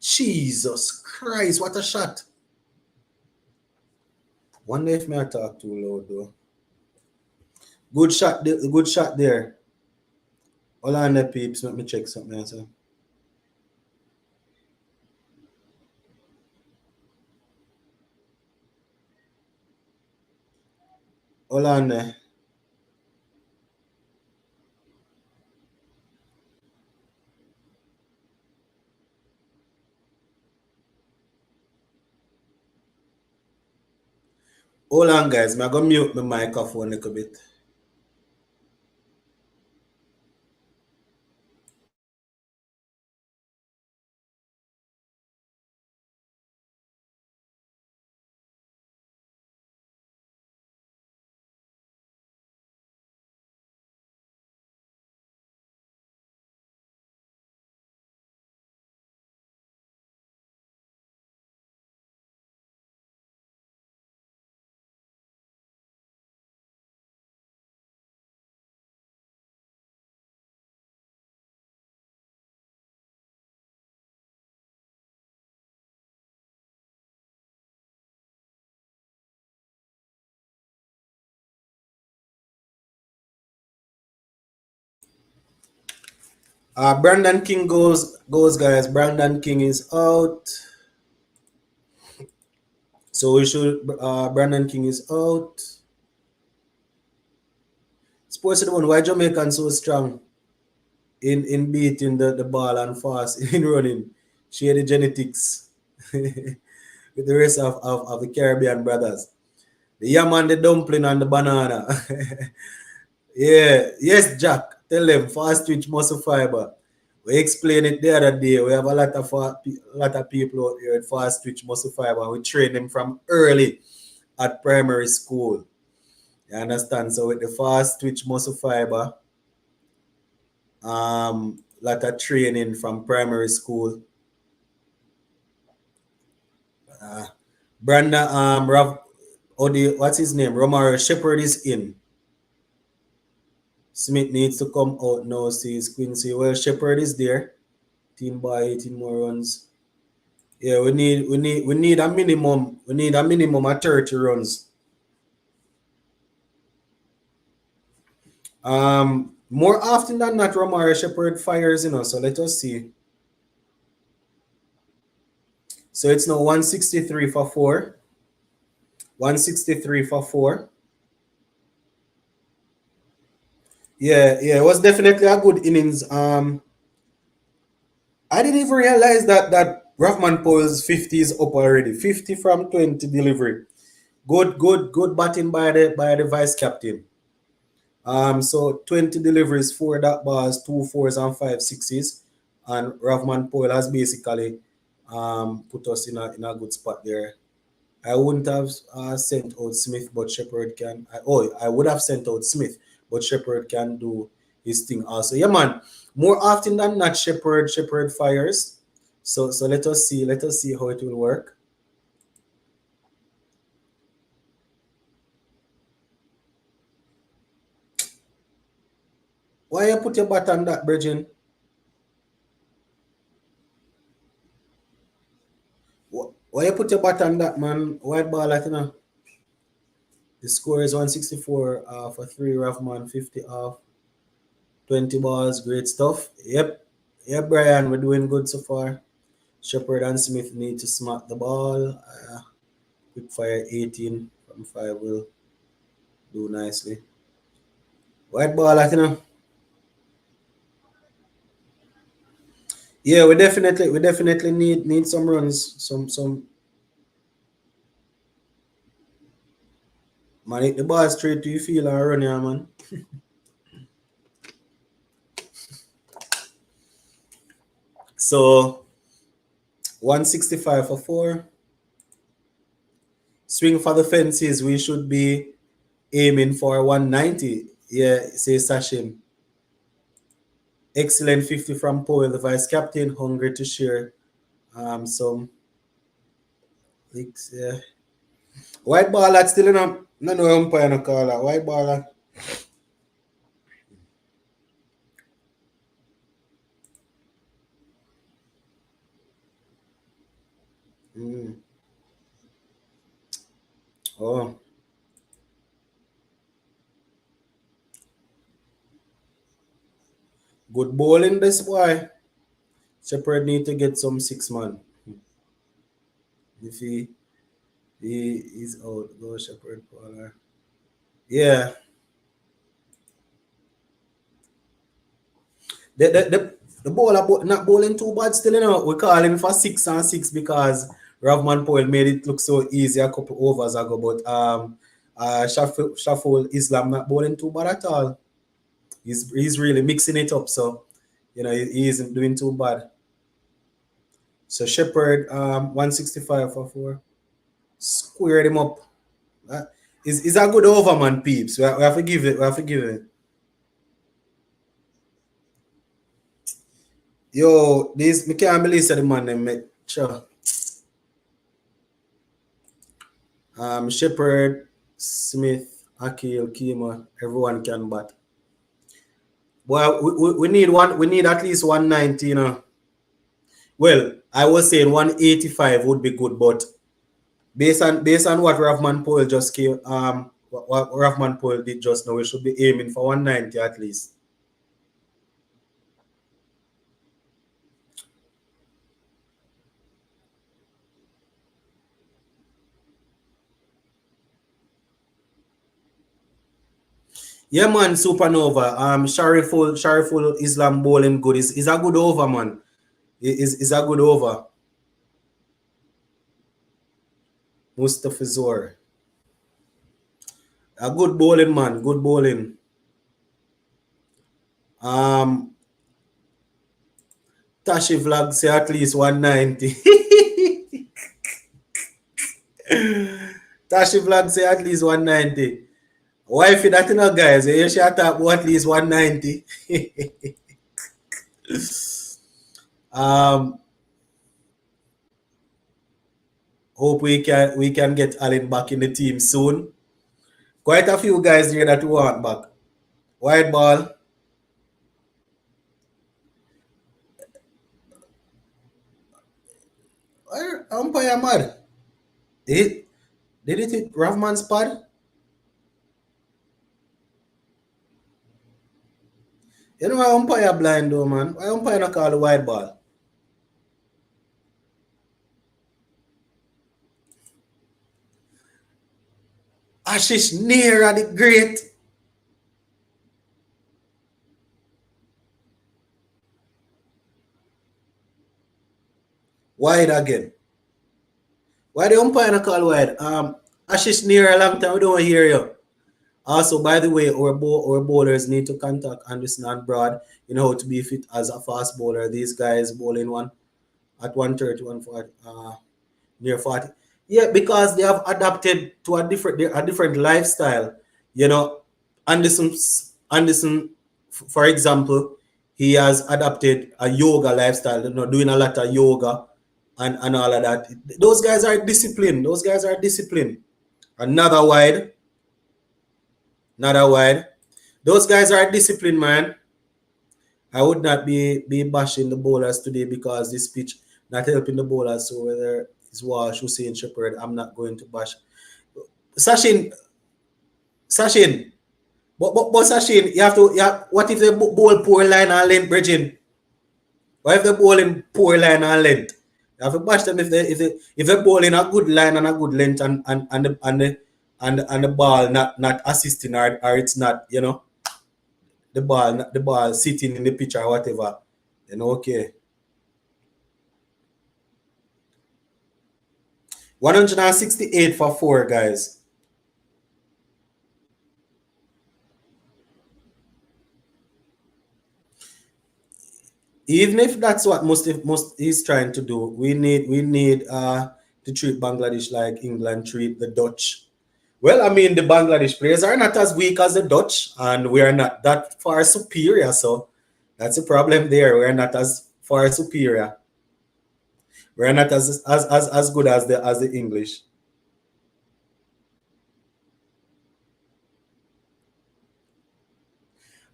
Jesus Christ, what a shot! Wonder if I talk too loud though. Good shot, good shot there. Hold on there, peeps. Let me check something else. Hold on there. Hold on, guys. I'm going to mute my microphone a little bit. Brandon King goes, guys. Brandon King is out. So we should, Brandon King is out. Sports the one, why Jamaican so strong in beating the ball and fast in running? Share the genetics with the rest of the Caribbean brothers. The yam and the dumpling and the banana. Yeah, yes, Jack. Tell them fast twitch muscle fiber. We explained it the other day. We have a lot of people out here at fast twitch muscle fiber. We train them from early at primary school. You understand? So with the fast twitch muscle fiber, lot of training from primary school. Brandon what's his name? Romaro Shepherd is in. Smith needs to come out now, says Quincy. Well, Shepherd is there. 18 by 18 more runs. Yeah, we need a minimum. We need a minimum of 30 runs. More often than not, Romaro Shepherd fires, so let us see. So it's now 163 for 4. 163 for 4. Yeah, it was definitely a good innings. I didn't even realize that Rahman Powell's 50 is up already. 50 from 20 delivery. Good batting by the vice captain. So 20 deliveries, 4 dot balls, 2 fours and 5 sixes, and Rahman Powell has basically put us in a good spot there. I wouldn't have sent out Smith, but Shepherd can. I would have sent out Smith, but Shepherd can do his thing also. Yeah, man. More often than not, Shepherd fires. So let us see how it will work. Why you put your bat on that, Bridget? Why you put your bat on that, man? White ball, The score is 164 for 3, Rahman 50 off. 20 balls, great stuff. Yep, Brian, we're doing good so far. Shepherd and Smith need to smack the ball. Quick fire 18 from 5 will do nicely. White ball, Yeah, we definitely need some runs. Some man, hit the ball straight to your field and run here, man. So 165 for 4. Swing for the fences. We should be aiming for 190. Yeah, says Sashim. Excellent 50 from Powell, the vice captain, hungry to share Some leaks, yeah. White ball that's still in a no umpire no call that. White ball that. Mm. Oh, good bowling this boy. Shepherd need to get some 6 man. If he is out, go Shepherd Paula. Yeah. The bowler not bowling too bad still, you know. We call him for 6-6 because Ravman Powell made it look so easy a couple overs ago. But Shaful Islam not bowling too bad at all. He's really mixing it up, so you know he isn't doing too bad. So Shepherd 165 for 4. Squared him up. Uh, is a good over, man, peeps. We have to give it. We have to give it. Yo, this me can't believe that the man they met. Sure. Shepherd, Smith, Akil, Kima, everyone can bat. Well, we need one. We need at least 190. You know. Well, I was saying 185 would be good, but based on what Rahman Poel just came, what Rahman Poel did just now, we should be aiming for 190 at least. Yeah, man, Supernova. Shariful Islam bowling good. Is a good over, man. Is a good over. Mustafa Zor. A good bowling, man. Good bowling. Tashi Vlog say at least 190. Tashi Vlog say at least 190. Wifey that you know, guys, you should talk about at least 190. Hope we can get Allen back in the team soon. Quite a few guys here that want back. White ball. Umpire mad. Did it hit Ravman's pad? You know why umpire blind though, man? Why umpire not call the white ball? Ashish near at the great. Wide again. Why the umpire not call wide? Ashish near a long time. We don't hear you. Also, by the way, our bowlers need to contact Anderson and Broad. You know how to be fit as a fast bowler. These guys bowling one at 130, 140, near 40. Yeah, because they have adapted to a different lifestyle. You know, Anderson, for example, he has adapted a yoga lifestyle. You know, doing a lot of yoga and all of that. Those guys are disciplined. Another wide. Those guys are disciplined, man. I would not be bashing the bowlers today because this pitch not helping the bowlers. So whether it's Walsh, Hussein, Shepherd, I'm not going to bash. Sachin. But Sachin, what if they bowl poor line and length, Bridging? What if they bowl in poor line and length? You have to bash them if they bowl in a good line and a good length and the ball not assisting or it's not, you know, the ball sitting in the pitch or whatever, then okay. 168 for 4, guys. Even if that's what most he's trying to do, we need to treat Bangladesh like England treat the Dutch. Well, I mean, the Bangladesh players are not as weak as the Dutch, and we are not that far superior. So that's a problem there. We're not as far superior. We're not as good as the English.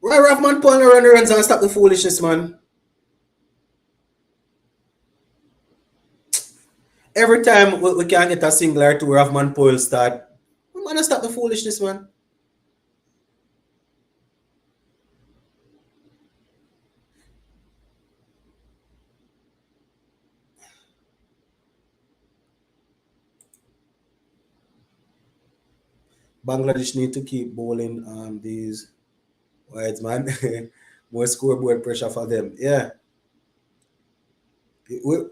Why Rahman pulling around the runs and stop the foolishness, man? Every time we can get a singular to Rahman Poyle start, we want to stop the foolishness, man. Bangladesh need to keep bowling these wides, man. More scoreboard pressure for them. Yeah. How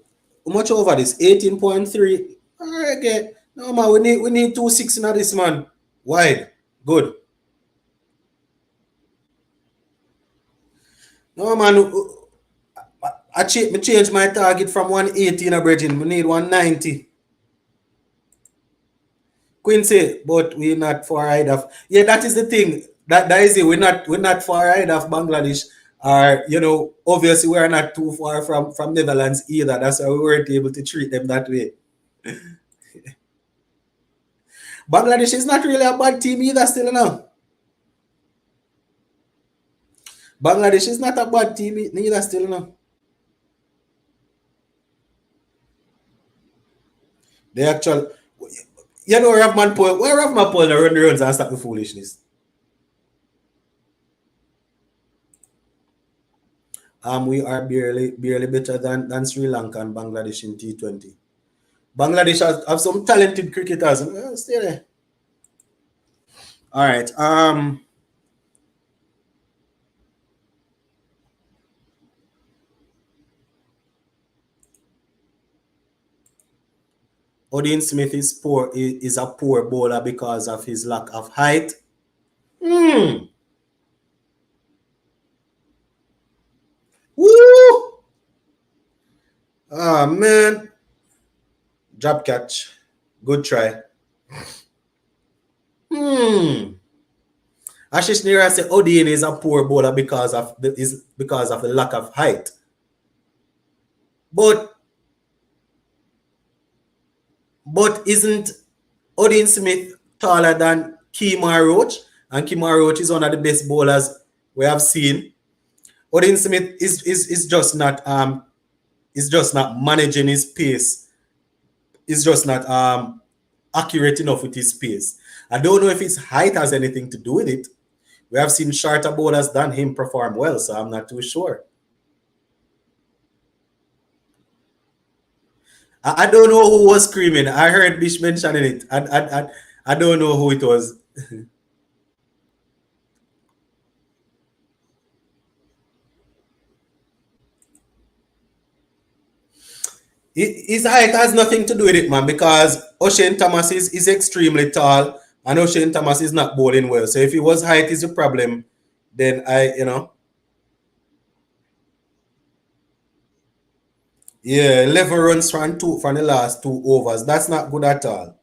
much over this? 18.3. All right, okay. No man, we need 2-6 in this, man. Wide. Good. No man, I change my target from 180 in a bridging. We need 190. Quincy, but we're not far ahead of. Yeah, that is the thing. That is it. We're not far ahead of Bangladesh. Or obviously we're not too far from Netherlands either. That's why we weren't able to treat them that way. Bangladesh is not really a bad team either still now. Bangladesh is not a bad team neither still now. They actually, Rahman Poyle, where Rahman Poyle run the runs and stop the foolishness. We are barely better than Sri Lanka and Bangladesh in T20. Bangladesh have some talented cricketers. Stay there. All right. Odin Smith is a poor bowler because of his lack of height. Woo! Ah, man. Drop catch. Good try. Ashish Nira said Odin is a poor bowler because of the lack of height. But isn't Odin Smith taller than Kemar Roach? And Kemar Roach is one of the best bowlers we have seen. Odin Smith is just not managing his pace. He's just not accurate enough with his pace. I don't know if his height has anything to do with it. We have seen shorter bowlers than him perform well, so I'm not too sure. I don't know who was screaming. I heard Bish mentioning it. I don't know who it was. His height has nothing to do with it, man, because O'Shane Thomas is extremely tall and O'Shane Thomas is not bowling well. So if it was height is the problem, then yeah, 11 runs from the last 2 overs. That's not good at all.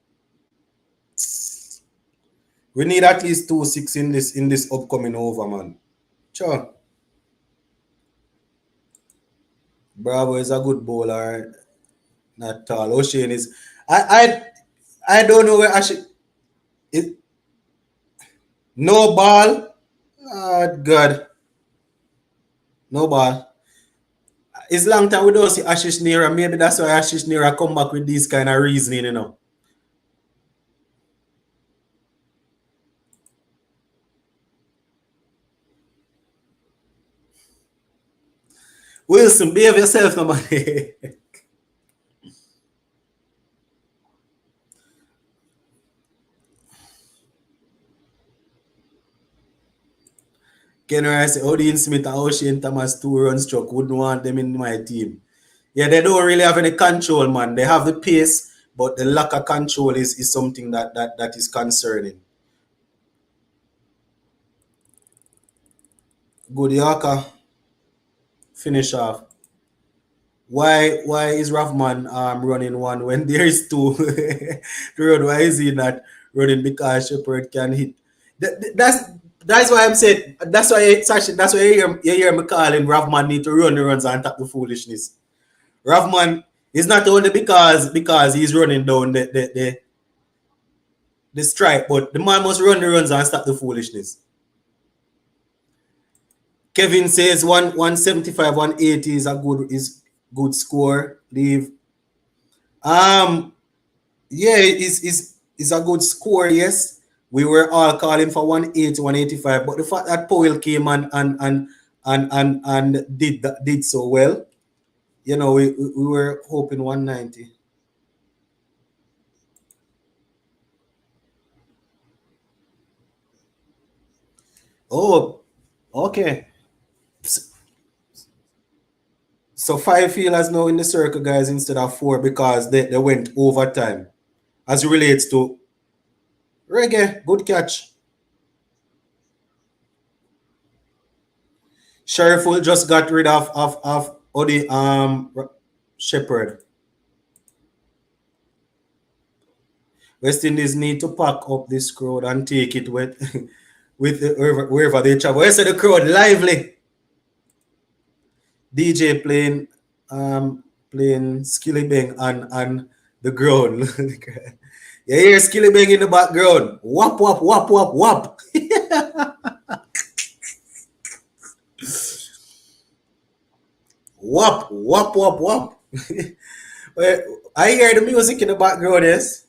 We need at least 2-6 in this upcoming over, man. Sure. Bravo is a good bowler. Not tall. O'Shane is. I don't know where actually. No ball. Oh, God. No ball. It's long time we don't see Ashish Nira. Maybe that's why Ashish Nira come back with this kind of reasoning, Wilson, behave yourself, no man. Ken Rice, Odin Smith and O'Shane Thomas 2 run stroke. Wouldn't want them in my team. Yeah, they don't really have any control, man. They have the pace, but the lack of control is something that is concerning. Good Yorker. Finish off. Why is Rahman running one when there is two? Why is he not running? Because Shepherd can hit. That's why I'm saying. That's why you hear me calling Rahman need to run the runs and tap the foolishness. Rahman It's not only because he's running down the strike, but the man must run the runs and stop the foolishness. Kevin says 175, 180 is good score. Leave. Um yeah, is a good score, yes. We were all calling for 180, 185, but the fact that Powell came and did so well, you know, we were hoping 190. Oh, okay. So five fielders now in the circle, guys, instead of four because they went overtime. As it relates to Reggae, good catch. Sherifful just got rid of Odi Shepherd. West Indies need to pack up this crowd and take it with wherever they travel. Where's the crowd lively? DJ playing Skilly Bang on the ground. You hear Skilly Bang in the background. Whop whop whop whop whop. Whop whop whop whop. I hear the music in the background, yes.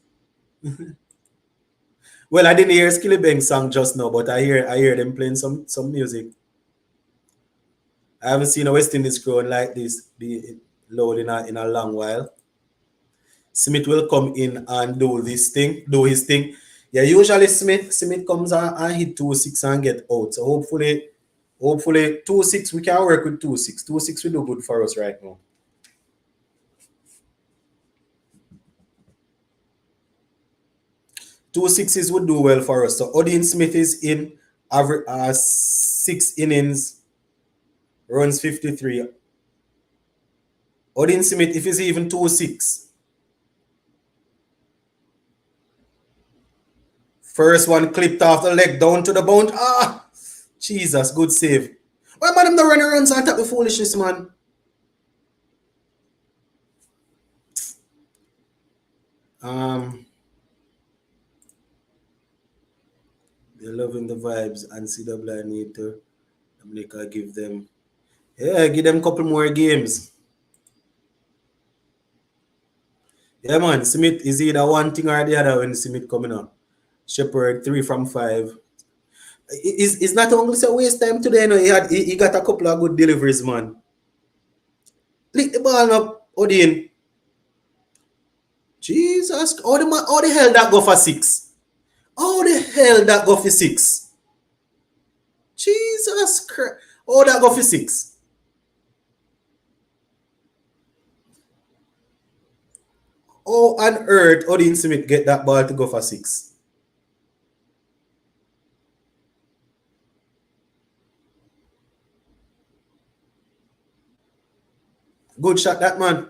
Well, I didn't hear Skilly Bang song just now, but I hear them playing some music. I haven't seen a West Indies crowd like this be loud in a long while. Smith will come in and do his thing. Yeah, usually Smith comes and hit 2-6 and get out. So hopefully 2-6 we can work with 2-6. 2-6 will do good for us right now. 2-6s would do well for us. So Odin Smith is in average 6 innings, runs 53. Odin Smith, if he's even 2-6. First one clipped off the leg down to the bound. Ah, Jesus, good save. Why man them the runner runs on top of foolishness, man? They're loving the vibes, and CWI need to Dominica give them a couple more games. Yeah, man. Smith is either one thing or the other when Smith coming up. Shepherd 3 from 5. It's not only a waste time today. No, he got a couple of good deliveries, man. Lick the ball up, Odin. Jesus, how the hell that go for 6? How the hell that go for 6? Jesus Christ. How that go for 6? How on earth Odin Smith get that ball to go for 6? Good shot, that man.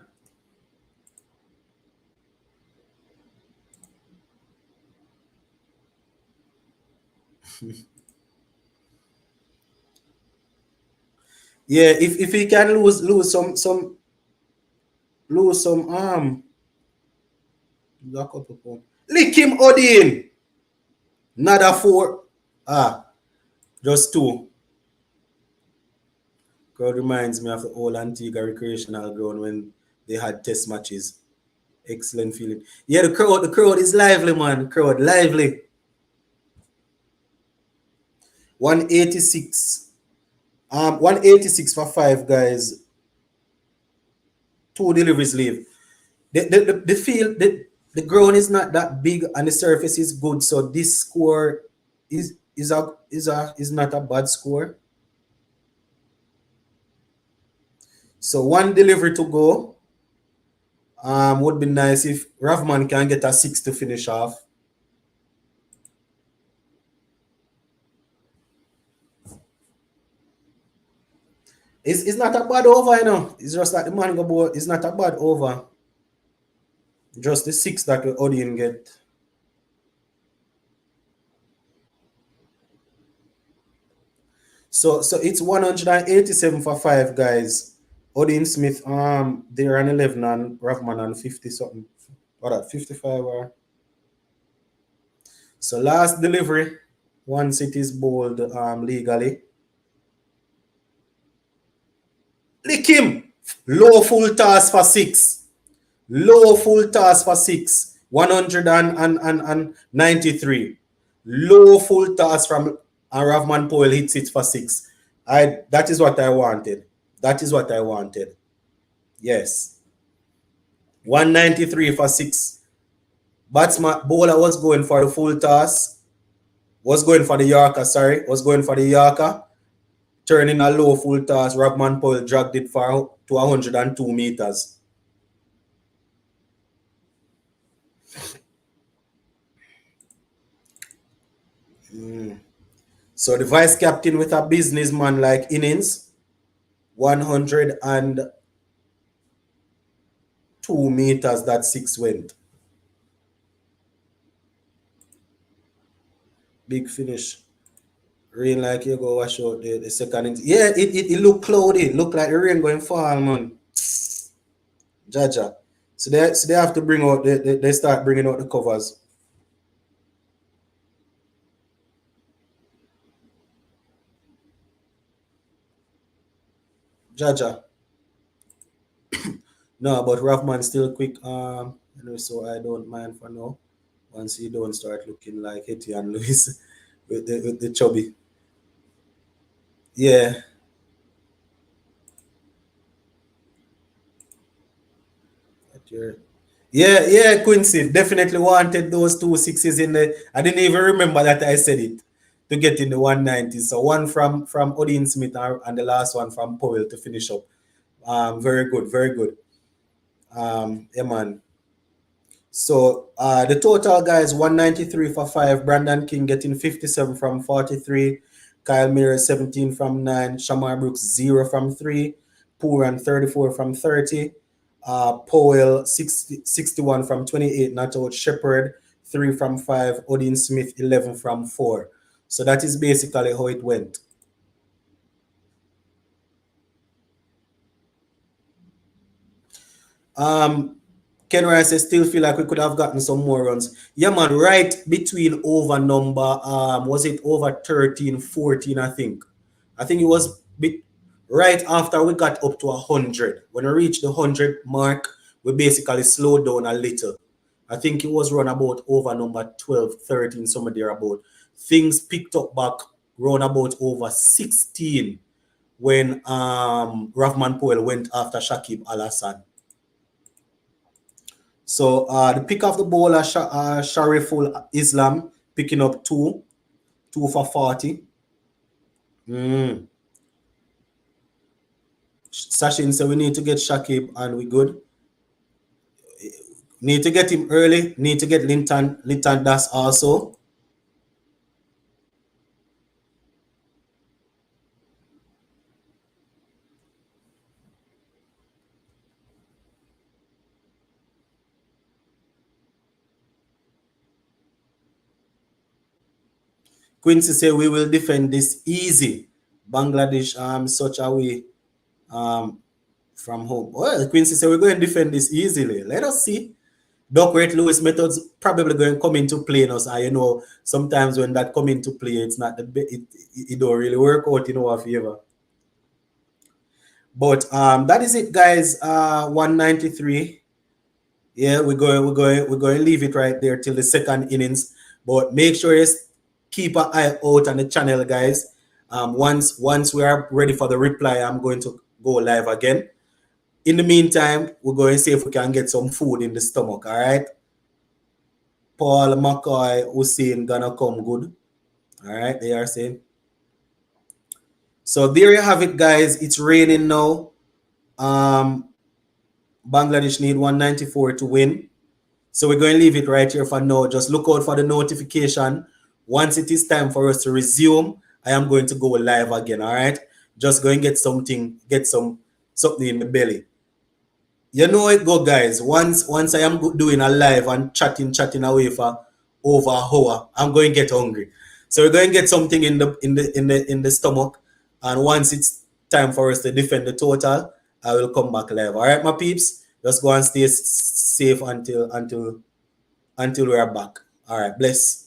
Yeah, if he can lose some arm. Lick him, Odin. Another 4. Just 2. Crowd reminds me of the old Antigua recreational ground when they had test matches. Excellent feeling. Yeah, the crowd is lively, man. Crowd lively. 186. 186 for 5 guys. 2 deliveries leave. The field, the ground is not that big and the surface is good, so this score is not a bad score. So 1 delivery to go. Would be nice if Ravman can get a 6 to finish off. It's not a bad over, you know. It's just like the man go board. It's not a bad over. Just the 6 that the audience get. So it's 187 for 5 guys. Odin Smith, they're on 11 and Rahman on 50 something. What that, 55 or? So last delivery, once it is bowled legally. Lick him! Low full toss for 6. Low full toss for 6. 193. Low full toss from Rahman Powell hits it for 6. That is what I wanted. That is what I wanted. Yes. 193 for 6. Batsman bowler was going for the full toss. Was going for the Yorker, sorry. Was going for the Yorker. Turning a low full toss. Rahman Powell dragged it for to 102 meters. So the vice captain with a businessman like innings, 102 meters that 6 went. Big finish. Rain like you go wash out the second innings. Yeah, it looked cloudy. It looked like the rain going fall, man. Jaja. So they have to bring out they start bringing out the covers. Jaja. No, but Rahman still quick. So I don't mind for now. Once he don't start looking like Hetty and Lewis with the chubby. Yeah. Yeah, Quincy. Definitely wanted those 2 6s in the. I didn't even remember that I said it to get in the 190. So one from Odin Smith and the last one from Powell to finish up. Very good, very good. Yeah, man. So the total guys 193 for 5. Brandon King getting 57 from 43. Kyle Miller 17 from 9. Shamar Brooks 0 from 3. Pooran 34 from 30. Powell 61 from 28. Not out. Shepard 3 from 5. Odin Smith 11 from 4. So that is basically how it went. Ken Rice says, still feel like we could have gotten some more runs. Yeah, man, right between over number, was it over 13, 14, I think. I think it was right after we got up to 100. When we reached the 100 mark, we basically slowed down a little. I think it was run about over number 12, 13, somewhere there about. Things picked up back run about over 16 when Rahman Powell went after Shakib Al Hassan. So the pick of the bowler, Shariful Islam, picking up 2 for 40. Sachin said we need to get Shakib and we good. Need to get him early. Need to get Linton Das also. Quincy said we will defend this easy. Bangladesh such a way from home. Well, Quincy said we're going to defend this easily. Let us see. Duckworth Lewis methods probably going to come into play in us. And sometimes when that come into play, it's not it don't really work out in our favor. But that is it, guys. 193. Yeah, we're going to leave it right there till the second innings. But make sure you keep an eye out on the channel, guys. Once we are ready for the reply, I'm going to go live again. In the meantime, we're going to see if we can get some food in the stomach, all right? Paul, McCoy, Hussein gonna come good. All right, they are saying. So there you have it, guys. It's raining now. Bangladesh need 194 to win. So we're going to leave it right here for now. Just look out for the notification. Once it is time for us to resume, I am going to go live again, all right? Just go and get something in the belly. You know it go, guys. Once I am doing a live and chatting away for over an hour, I'm going to get hungry. So we're going to get something in the stomach, and once it's time for us to defend the total, I will come back live. All right, my peeps. Just go and stay safe until we are back. All right, bless.